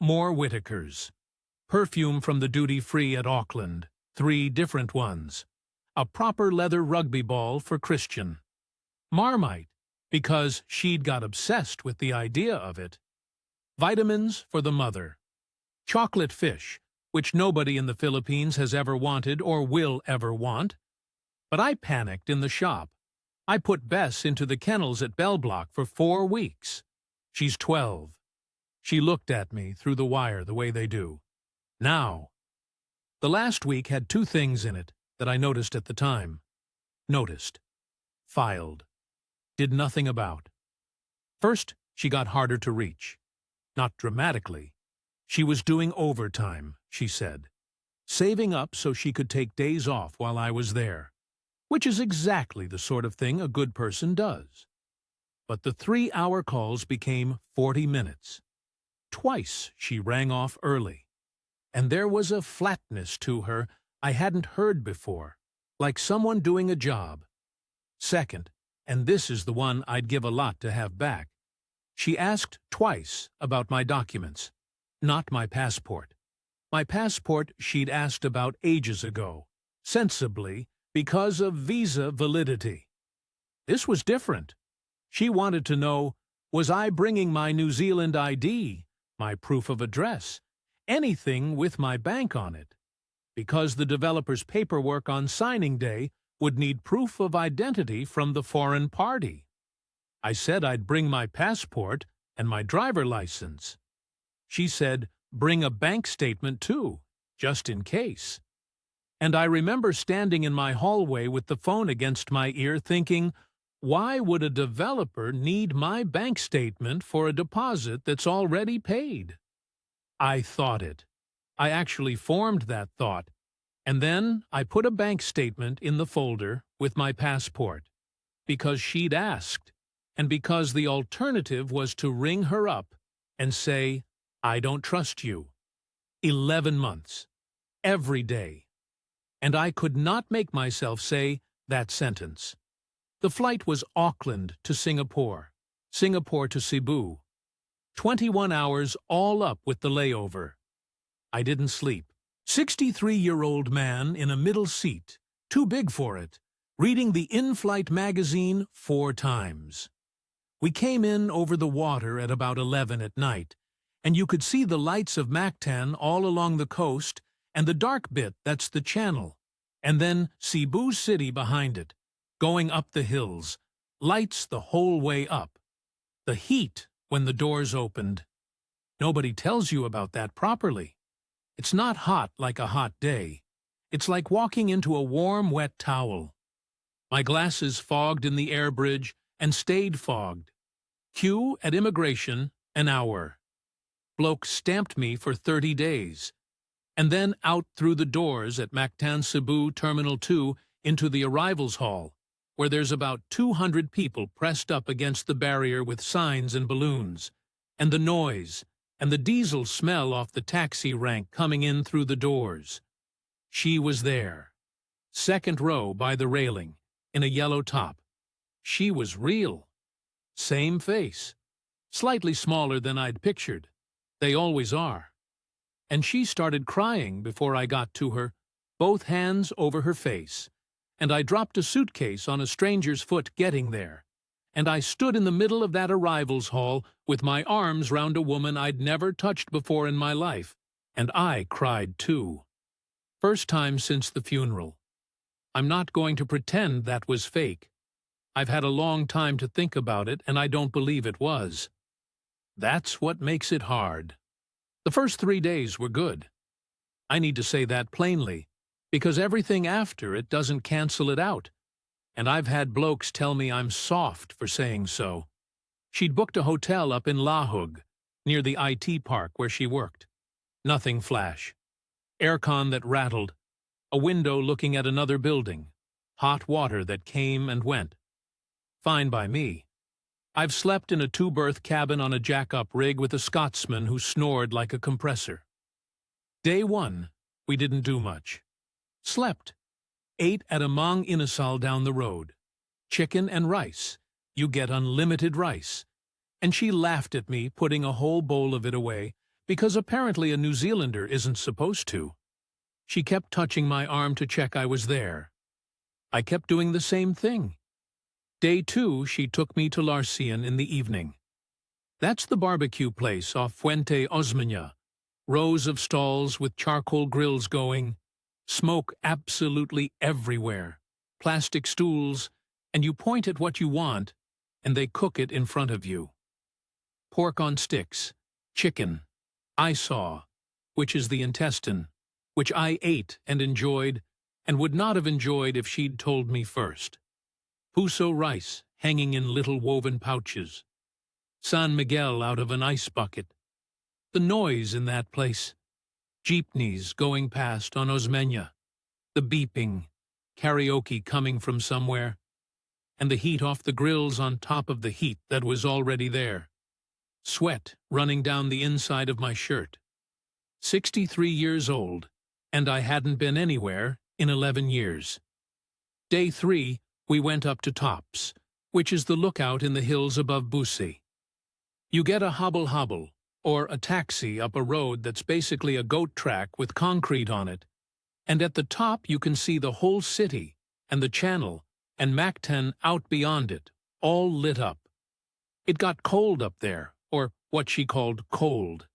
More Whitakers. Perfume from the duty-free at Auckland, 3 different ones. A proper leather rugby ball for Christian. Marmite, because she'd got obsessed with the idea of it. Vitamins for the mother. Chocolate fish, which nobody in the Philippines has ever wanted or will ever want. But I panicked in the shop. I put Bess into the kennels at Bell Block for 4 weeks. She's 12. She looked at me through the wire the way they do. Now. The last week had 2 things in it that I noticed at the time. Noticed. Filed. Did nothing about. First, she got harder to reach. Not dramatically. She was doing overtime, she said. Saving up so she could take days off while I was there. Which is exactly the sort of thing a good person does. But the 3-hour calls became 40 minutes. Twice she rang off early. And there was a flatness to her I hadn't heard before, like someone doing a job. Second, and this is the one I'd give a lot to have back, she asked twice about my documents, not my passport. My passport she'd asked about ages ago, sensibly, because of visa validity. This was different. She wanted to know, was I bringing my New Zealand ID, my proof of address, anything with my bank on it? Because the developer's paperwork on signing day would need proof of identity from the foreign party. I said I'd bring my passport and my driver license. She said, bring a bank statement too, just in case. And I remember standing in my hallway with the phone against my ear thinking, why would a developer need my bank statement for a deposit that's already paid? I thought it. I actually formed that thought, and then I put a bank statement in the folder with my passport, because she'd asked, and because the alternative was to ring her up and say, I don't trust you. 11 months. Every day. And I could not make myself say that sentence. The flight was Auckland to Singapore, Singapore to Cebu. 21 hours all up with the layover. I didn't sleep. 63-year-old man in a middle seat, too big for it, reading the in-flight magazine 4 times. We came in over the water at about 11 at night, and you could see the lights of Mactan all along the coast, and the dark bit, that's the channel, and then Cebu City behind it, going up the hills, lights the whole way up. The heat when the doors opened. Nobody tells you about that properly. It's not hot like a hot day. It's like walking into a warm, wet towel. My glasses fogged in the air bridge and stayed fogged. Queue at immigration, an hour. Bloke stamped me for 30 days. And then out through the doors at Mactan Cebu Terminal 2 into the arrivals hall, where there's about 200 people pressed up against the barrier with signs and balloons, and the noise, and the diesel smell off the taxi rank coming in through the doors. She was there. Second row by the railing, in a yellow top. She was real. Same face. Slightly smaller than I'd pictured. They always are. And she started crying before I got to her, both hands over her face, and I dropped a suitcase on a stranger's foot getting there, and I stood in the middle of that arrivals hall with my arms round a woman I'd never touched before in my life, and I cried too. First time since the funeral. I'm not going to pretend that was fake. I've had a long time to think about it, and I don't believe it was. That's what makes it hard. The first 3 days were good. I need to say that plainly, because everything after it doesn't cancel it out, and I've had blokes tell me I'm soft for saying so. She'd booked a hotel up in Lahug, near the IT park where she worked. Nothing flash. Aircon that rattled, a window looking at another building, hot water that came and went. Fine by me. I've slept in a 2-berth cabin on a jack-up rig with a Scotsman who snored like a compressor. Day 1, we didn't do much. Slept. Ate at a Mang Inasal down the road. Chicken and rice. You get unlimited rice. And she laughed at me putting a whole bowl of it away, because apparently a New Zealander isn't supposed to. She kept touching my arm to check I was there. I kept doing the same thing. Day 2, she took me to Larcian in the evening. That's the barbecue place off Fuente Osmeña. Rows of stalls with charcoal grills going, smoke absolutely everywhere, plastic stools, and you point at what you want, and they cook it in front of you. Pork on sticks, chicken, I saw, which is the intestine, which I ate and enjoyed, and would not have enjoyed if she'd told me first. Puso rice hanging in little woven pouches. San Miguel out of an ice bucket. The noise in that place. Jeepneys going past on Osmeña. The beeping. Karaoke coming from somewhere. And the heat off the grills on top of the heat that was already there. Sweat running down the inside of my shirt. 63 years old, and I hadn't been anywhere in 11 years. Day 3, we went up to Tops, which is the lookout in the hills above Busi. You get a hobble-hobble, or a taxi up a road that's basically a goat track with concrete on it, and at the top you can see the whole city, and the channel, and Mactan out beyond it, all lit up. It got cold up there, or what she called cold.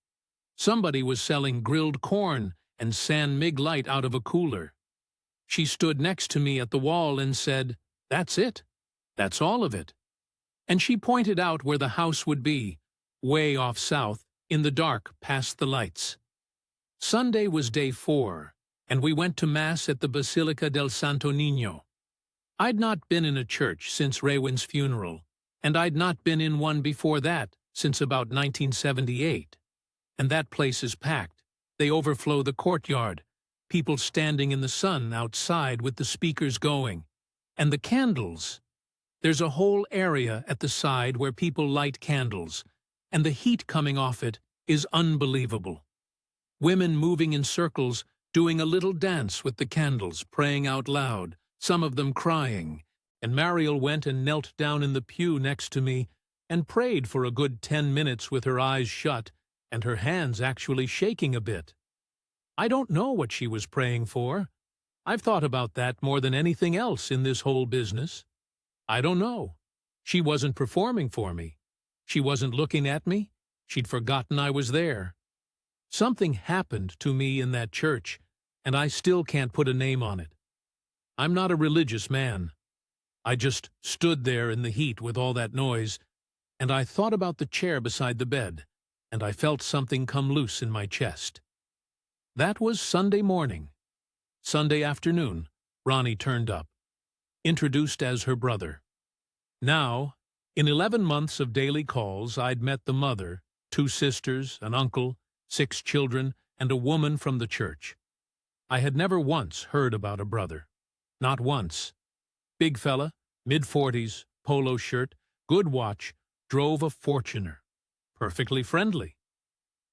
Somebody was selling grilled corn and San Mig Light out of a cooler. She stood next to me at the wall and said, "That's it. That's all of it." And she pointed out where the house would be, way off south, in the dark past the lights. Sunday was day 4, and we went to Mass at the Basilica del Santo Niño. I'd not been in a church since Raywin's funeral, and I'd not been in one before that since about 1978. And that place is packed. They overflow the courtyard, people standing in the sun outside with the speakers going. And the candles. There's a whole area at the side where people light candles, and the heat coming off it is unbelievable. Women moving in circles, doing a little dance with the candles, praying out loud, some of them crying, and Mariel went and knelt down in the pew next to me and prayed for a good 10 minutes with her eyes shut and her hands actually shaking a bit. I don't know what she was praying for. I've thought about that more than anything else in this whole business. I don't know. She wasn't performing for me. She wasn't looking at me. She'd forgotten I was there. Something happened to me in that church, and I still can't put a name on it. I'm not a religious man. I just stood there in the heat with all that noise, and I thought about the chair beside the bed, and I felt something come loose in my chest. That was Sunday morning. Sunday afternoon, Ronnie turned up, introduced as her brother. Now, In 11 months of daily calls, I'd met the mother, 2 sisters, an uncle, 6 children, and a woman from the church. I had never once heard about a brother. Not once. Big fella, mid-40s, polo shirt, good watch, drove a Fortuner. Perfectly friendly.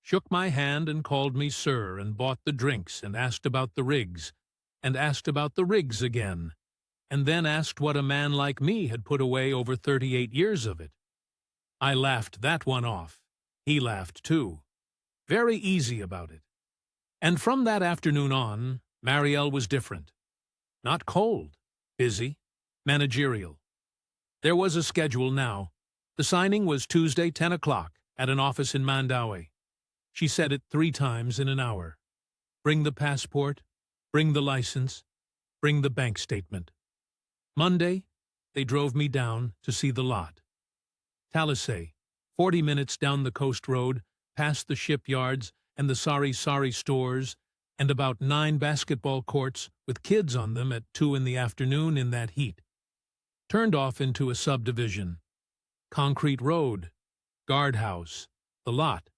Shook my hand and called me sir and bought the drinks and asked about the rigs, and asked about the rigs again, and then asked what a man like me had put away over 38 years of it. I laughed that one off. He laughed too. Very easy about it. And from that afternoon on, Marielle was different. Not cold, busy, managerial. There was a schedule now. The signing was Tuesday, 10 o'clock, at an office in Mandaue. She said it 3 times in an hour. Bring the passport, bring the license, bring the bank statement. Monday, they drove me down to see the lot. Talisay, 40 minutes down the coast road, past the shipyards and the sari-sari stores, and about 9 basketball courts with kids on them at 2 in the afternoon in that heat. Turned off into a subdivision. Concrete road, guardhouse, the lot.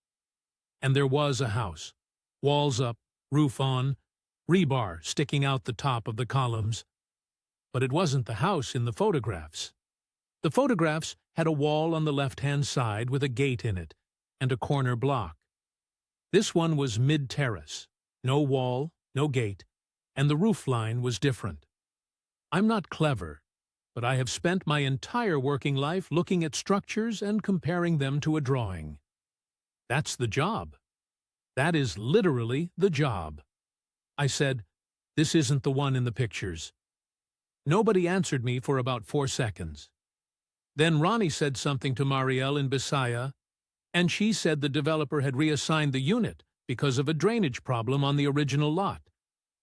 And there was a house. Walls up, roof on, rebar sticking out the top of the columns. But it wasn't the house in the photographs. The photographs had a wall on the left-hand side with a gate in it, and a corner block. This one was mid-terrace, no wall, no gate, and the roof line was different. I'm not clever, but I have spent my entire working life looking at structures and comparing them to a drawing. That's the job. That is literally the job. I said, "This isn't the one in the pictures." Nobody answered me for about 4 seconds. Then Ronnie said something to Marielle in Bisaya, and she said the developer had reassigned the unit because of a drainage problem on the original lot,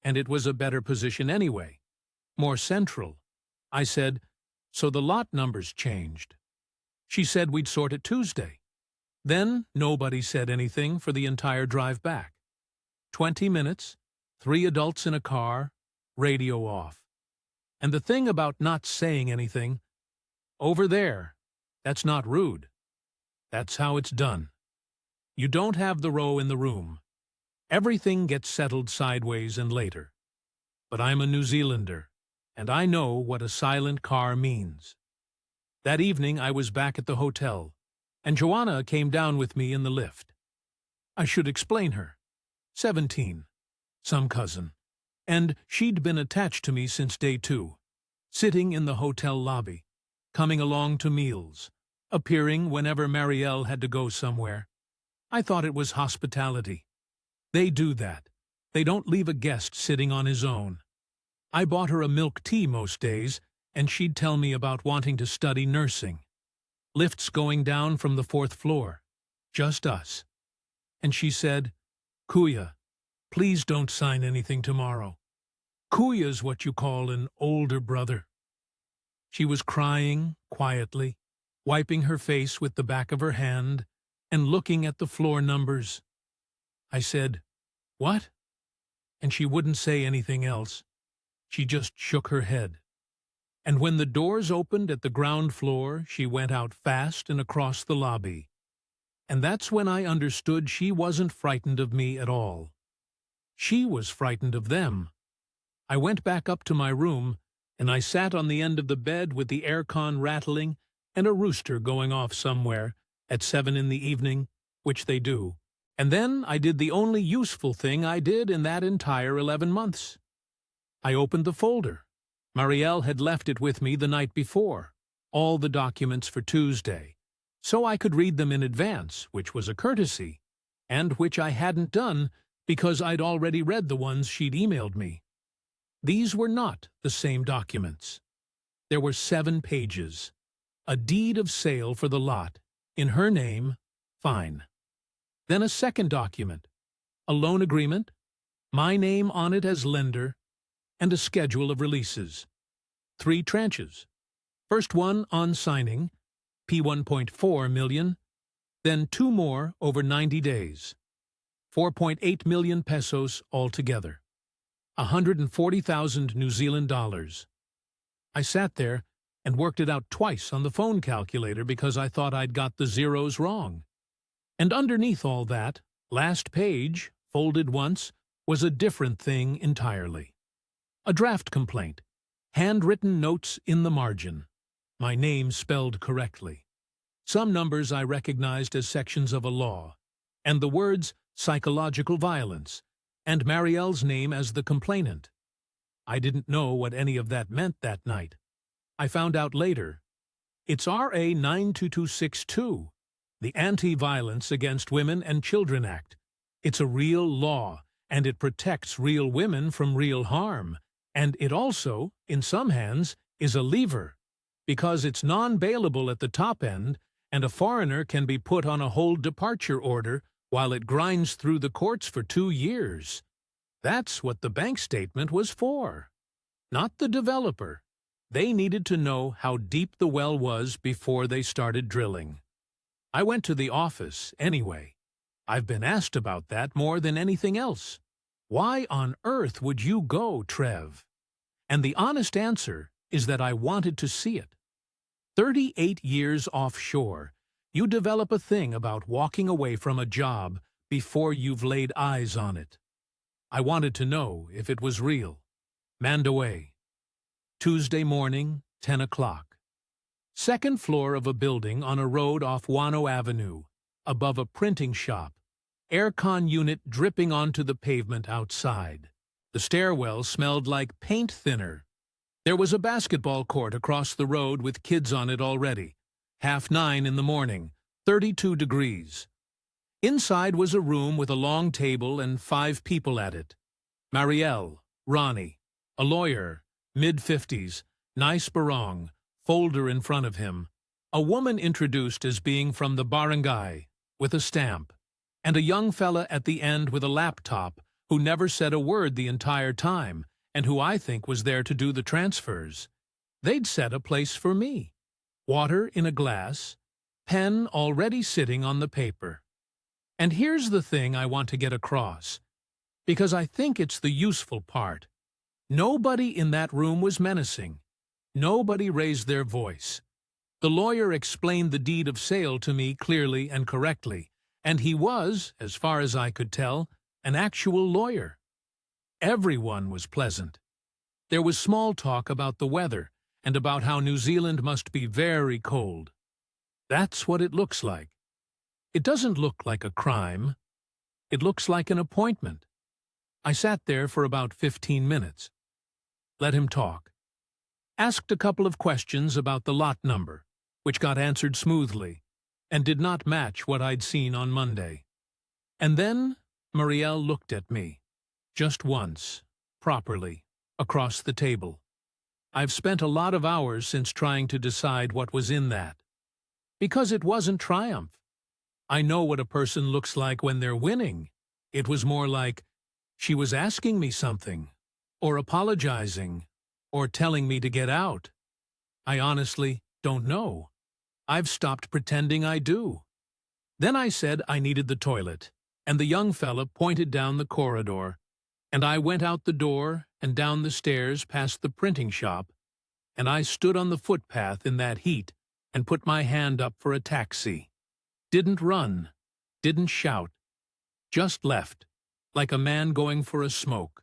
and it was a better position anyway, more central. I said, "So the lot numbers changed." She said we'd sort it Tuesday. Then nobody said anything for the entire drive back. 20 minutes, 3 adults in a car, radio off. And the thing about not saying anything, over there, that's not rude. That's how it's done. You don't have the row in the room. Everything gets settled sideways and later. But I'm a New Zealander, and I know what a silent car means. That evening I was back at the hotel, and Joanna came down with me in the lift. I should explain her. 17. Some cousin. And she'd been attached to me since day 2, sitting in the hotel lobby, coming along to meals, appearing whenever Marielle had to go somewhere. I thought it was hospitality. They do that. They don't leave a guest sitting on his own. I bought her a milk tea most days, and she'd tell me about wanting to study nursing. Lifts going down from the 4th floor. Just us. And she said, "Kuya, please don't sign anything tomorrow. Kuya's what you call an older brother." She was crying quietly, wiping her face with the back of her hand and looking at the floor numbers. I said, "What?" And she wouldn't say anything else. She just shook her head. And when the doors opened at the ground floor, she went out fast and across the lobby. And that's when I understood she wasn't frightened of me at all. She was frightened of them. I went back up to my room, and I sat on the end of the bed with the aircon rattling and a rooster going off somewhere at 7 in the evening, which they do. And then I did the only useful thing I did in that entire 11 months. I opened the folder. Marielle had left it with me the night before, all the documents for Tuesday, so I could read them in advance, which was a courtesy, and which I hadn't done because I'd already read the ones she'd emailed me. These were not the same documents. There were 7 pages. A deed of sale for the lot, in her name, fine. Then a second document, a loan agreement, my name on it as lender, and a schedule of releases. 3 tranches. First one on signing, P1.4 million, then 2 more over 90 days. 4.8 million pesos altogether. 140,000 New Zealand dollars. I sat there and worked it out twice on the phone calculator because I thought I'd got the zeros wrong. And underneath all that, last page, folded once, was a different thing entirely. A draft complaint, handwritten notes in the margin, my name spelled correctly. Some numbers I recognized as sections of a law, and the words psychological violence, and Marielle's name as the complainant. I didn't know what any of that meant that night. I found out later. It's RA 92262, the Anti-Violence Against Women and Children Act. It's a real law, and it protects real women from real harm. And it also, in some hands, is a lever, because it's non-bailable at the top end, and a foreigner can be put on a hold departure order while it grinds through the courts for 2 years. That's what the bank statement was for. Not the developer. They needed to know how deep the well was before they started drilling. I went to the office anyway. I've been asked about that more than anything else. Why on earth would you go, Trev? And the honest answer is that I wanted to see it. 38 years offshore, you develop a thing about walking away from a job before you've laid eyes on it. I wanted to know if it was real. Mandaway. Tuesday morning, 10 o'clock. Second floor of a building on a road off Wano Avenue, above a printing shop. Aircon unit dripping onto the pavement outside. The stairwell smelled like paint thinner. There was a basketball court across the road with kids on it already. 9:30 in the morning, 32 degrees. Inside was a room with a long table and 5 people at it. Marielle, Ronnie, a lawyer, mid-50s, nice barong, folder in front of him, a woman introduced as being from the barangay, with a stamp, and a young fella at the end with a laptop who never said a word the entire time, and who I think was there to do the transfers. They'd set a place for me. Water in a glass, pen already sitting on the paper. And here's the thing I want to get across, because I think it's the useful part. Nobody in that room was menacing. Nobody raised their voice. The lawyer explained the deed of sale to me clearly and correctly, and he was, as far as I could tell, an actual lawyer. Everyone was pleasant. There was small talk about the weather and about how New Zealand must be very cold. That's what it looks like. It doesn't look like a crime. It looks like an appointment. I sat there for about 15 minutes. Let him talk. Asked a couple of questions about the lot number, which got answered smoothly, and did not match what I'd seen on Monday. And then Marielle looked at me, just once, properly, across the table. I've spent a lot of hours since trying to decide what was in that. Because it wasn't triumph. I know what a person looks like when they're winning. It was more like, she was asking me something, or apologizing, or telling me to get out. I honestly don't know. I've stopped pretending I do. Then I said I needed the toilet, and the young fella pointed down the corridor, and I went out the door and down the stairs past the printing shop, and I stood on the footpath in that heat and put my hand up for a taxi. Didn't run, didn't shout, just left, like a man going for a smoke.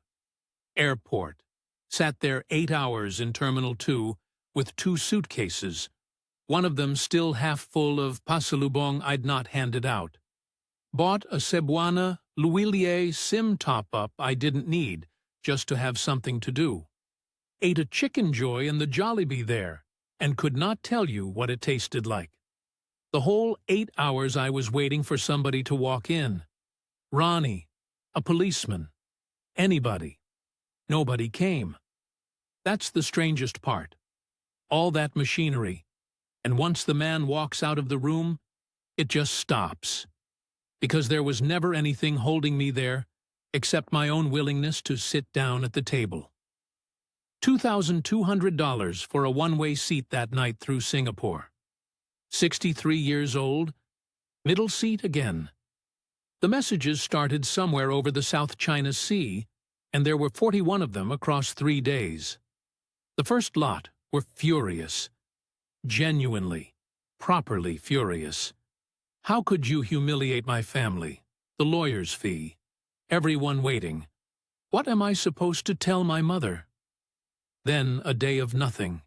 Airport. Sat there 8 hours in Terminal 2 with 2 suitcases, one of them still half full of pasalubong I'd not handed out. Bought a Cebuana Luilier SIM top-up I didn't need, just to have something to do. Ate a Chicken Joy in the Jollibee there, and could not tell you what it tasted like. The whole 8 hours I was waiting for somebody to walk in. Ronnie, a policeman, anybody. Nobody came. That's the strangest part. All that machinery, and once the man walks out of the room, it just stops. Because there was never anything holding me there, except my own willingness to sit down at the table. $2,200 for a one-way seat that night through Singapore. 63 years old, middle seat again. The messages started somewhere over the South China Sea, and there were 41 of them across 3 days. The first lot were furious. Genuinely, properly furious. How could you humiliate my family? The lawyer's fee. Everyone waiting. What am I supposed to tell my mother? Then a day of nothing.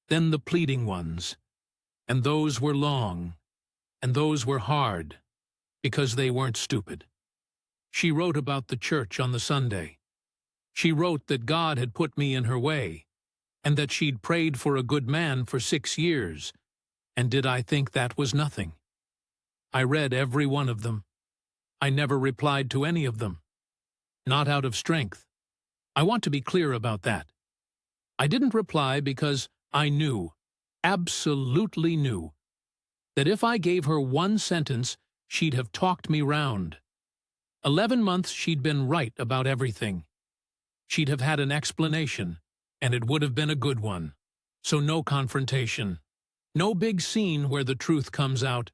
Then the pleading ones. And those were long. And those were hard. Because they weren't stupid. She wrote about the church on the Sunday. She wrote that God had put me in her way, and that she'd prayed for a good man for 6 years. And did I think that was nothing? I read every one of them. I never replied to any of them. Not out of strength. I want to be clear about that. I didn't reply because I knew, absolutely knew, that if I gave her one sentence, she'd have talked me round. 11 months she'd been right about everything. She'd have had an explanation, and it would have been a good one. So no confrontation. No big scene where the truth comes out,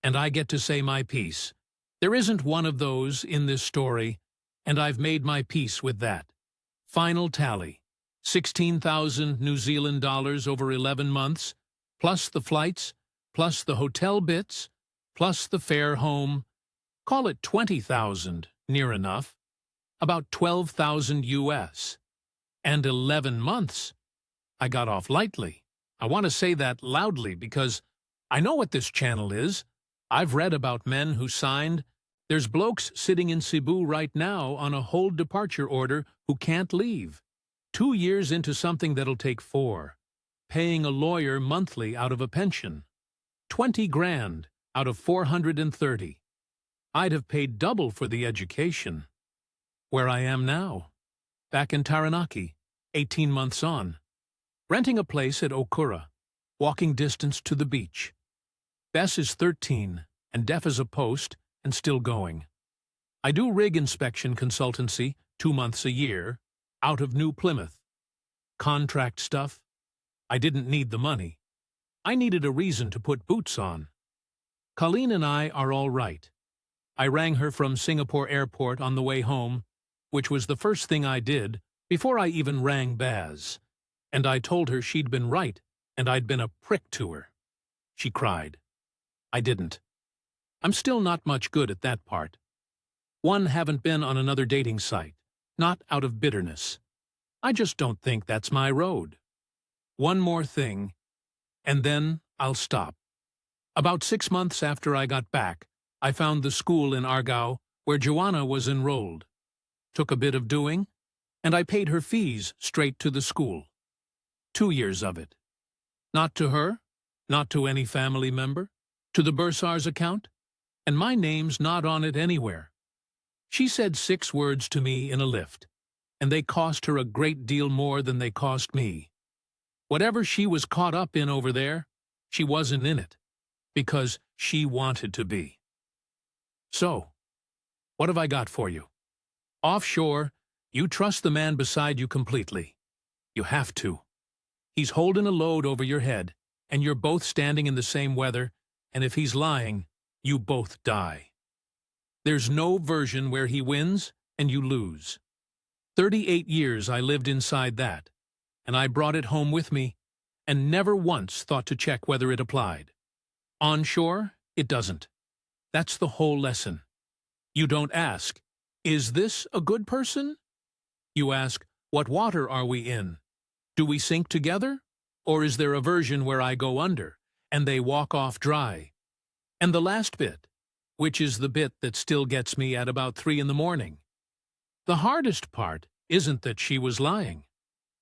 and I get to say my piece. There isn't one of those in this story, and I've made my peace with that. Final tally. 16,000 New Zealand dollars over 11 months, plus the flights, plus the hotel bits, plus the fare home. Call it 20,000, near enough. About 12,000 US. And 11 months. I got off lightly. I want to say that loudly because I know what this channel is. I've read about men who signed. There's blokes sitting in Cebu right now on a hold departure order who can't leave. 2 years into something that'll take 4. Paying a lawyer monthly out of a pension. 20 grand out of 430. I'd have paid double for the education. Where I am now. Back in Taranaki, 18 months on. Renting a place at Okura. Walking distance to the beach. Bess is 13 and deaf as a post and still going. I do rig inspection consultancy 2 months a year out of New Plymouth. Contract stuff. I didn't need the money. I needed a reason to put boots on. Colleen and I are all right. I rang her from Singapore Airport on the way home, which was the first thing I did before I even rang Baz. And I told her she'd been right and I'd been a prick to her. She cried. I didn't. I'm still not much good at that part. One, haven't been on another dating site, not out of bitterness. I just don't think that's my road. One more thing, and then I'll stop. About 6 months after I got back, I found the school in Argao where Joanna was enrolled. Took a bit of doing, and I paid her fees straight to the school. 2 years of it. Not to her, not to any family member, to the bursar's account, and my name's not on it anywhere. She said 6 words to me in a lift, and they cost her a great deal more than they cost me. Whatever she was caught up in over there, she wasn't in it, because she wanted to be. So, what have I got for you? Offshore, you trust the man beside you completely. You have to. He's holding a load over your head, and you're both standing in the same weather, and if he's lying, you both die. There's no version where he wins and you lose. 38 years I lived inside that, and I brought it home with me, and never once thought to check whether it applied. Onshore, it doesn't. That's the whole lesson. You don't ask, is this a good person? You ask, what water are we in? Do we sink together? Or is there a version where I go under, and they walk off dry? And the last bit, which is the bit that still gets me at about 3 in the morning. The hardest part isn't that she was lying.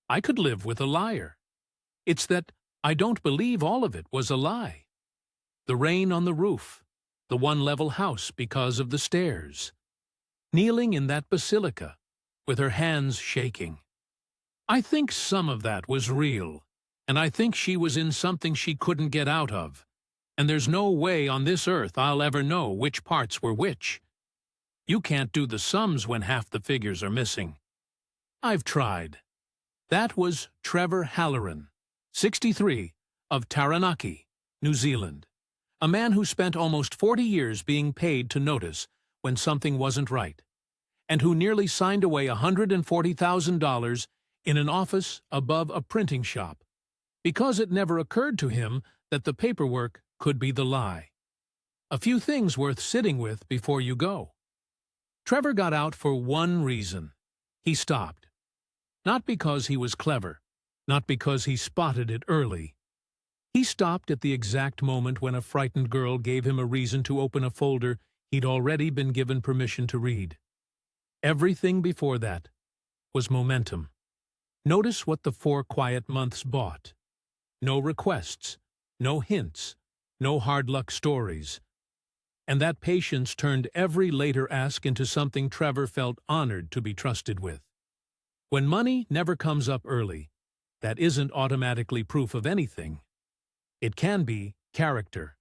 I could live with a liar. It's that I don't believe all of it was a lie. The rain on the roof, the one-level house because of the stairs. Kneeling in that basilica, with her hands shaking. I think some of that was real, and I think she was in something she couldn't get out of, and there's no way on this earth I'll ever know which parts were which. You can't do the sums when half the figures are missing. I've tried. That was Trevor Halloran, 63, of Taranaki, New Zealand. A man who spent almost 40 years being paid to notice when something wasn't right, and who nearly signed away $140,000 in an office above a printing shop. because it never occurred to him that the paperwork could be the lie. A few things worth sitting with before you go. Trevor got out for one reason. He stopped. Not because he was clever, not because he spotted it early. He stopped at the exact moment when a frightened girl gave him a reason to open a folder he'd already been given permission to read. Everything before that was momentum. Notice what the 4 quiet months bought. No requests, no hints, no hard luck stories. And that patience turned every later ask into something Trevor felt honored to be trusted with. When money never comes up early, that isn't automatically proof of anything. It can be character.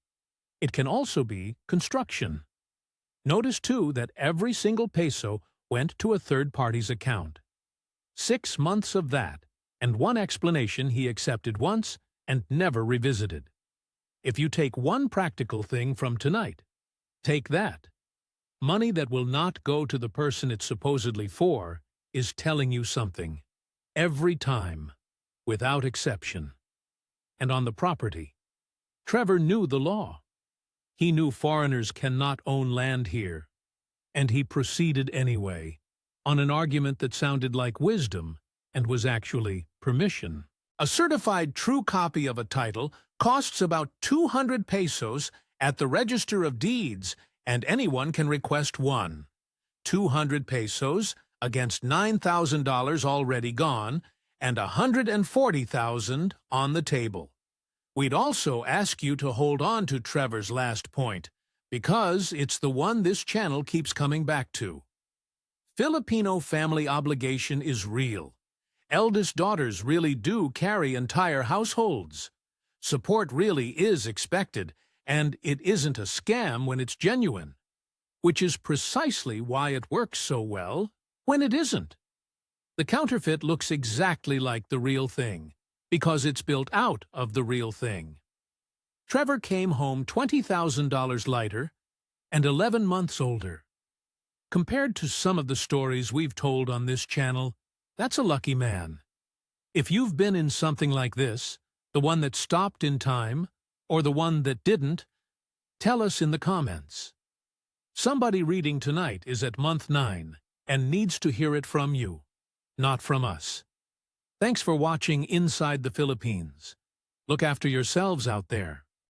It can also be construction. Notice, too, that every single peso went to a third party's account. 6 months of that, and one explanation he accepted once and never revisited. If you take one practical thing from tonight, take that. Money that will not go to the person it's supposedly for is telling you something. Every time, without exception. And on the property, Trevor knew the law. He knew foreigners cannot own land here. And he proceeded anyway, on an argument that sounded like wisdom and was actually permission. A certified true copy of a title costs about 200 pesos at the Register of Deeds, and anyone can request one. 200 pesos against $9,000 already gone, and $140,000 on the table. We'd also ask you to hold on to Trevor's last point, because it's the one this channel keeps coming back to. Filipino family obligation is real. Eldest daughters really do carry entire households. Support really is expected, and it isn't a scam when it's genuine, which is precisely why it works so well when it isn't. The counterfeit looks exactly like the real thing, because it's built out of the real thing. Trevor came home $20,000 lighter and 11 months older. Compared to some of the stories we've told on this channel, that's a lucky man. If you've been in something like this, the one that stopped in time, or the one that didn't, tell us in the comments. Somebody reading tonight is at month 9 and needs to hear it from you, not from us. Thanks for watching Inside the Philippines. Look after yourselves out there.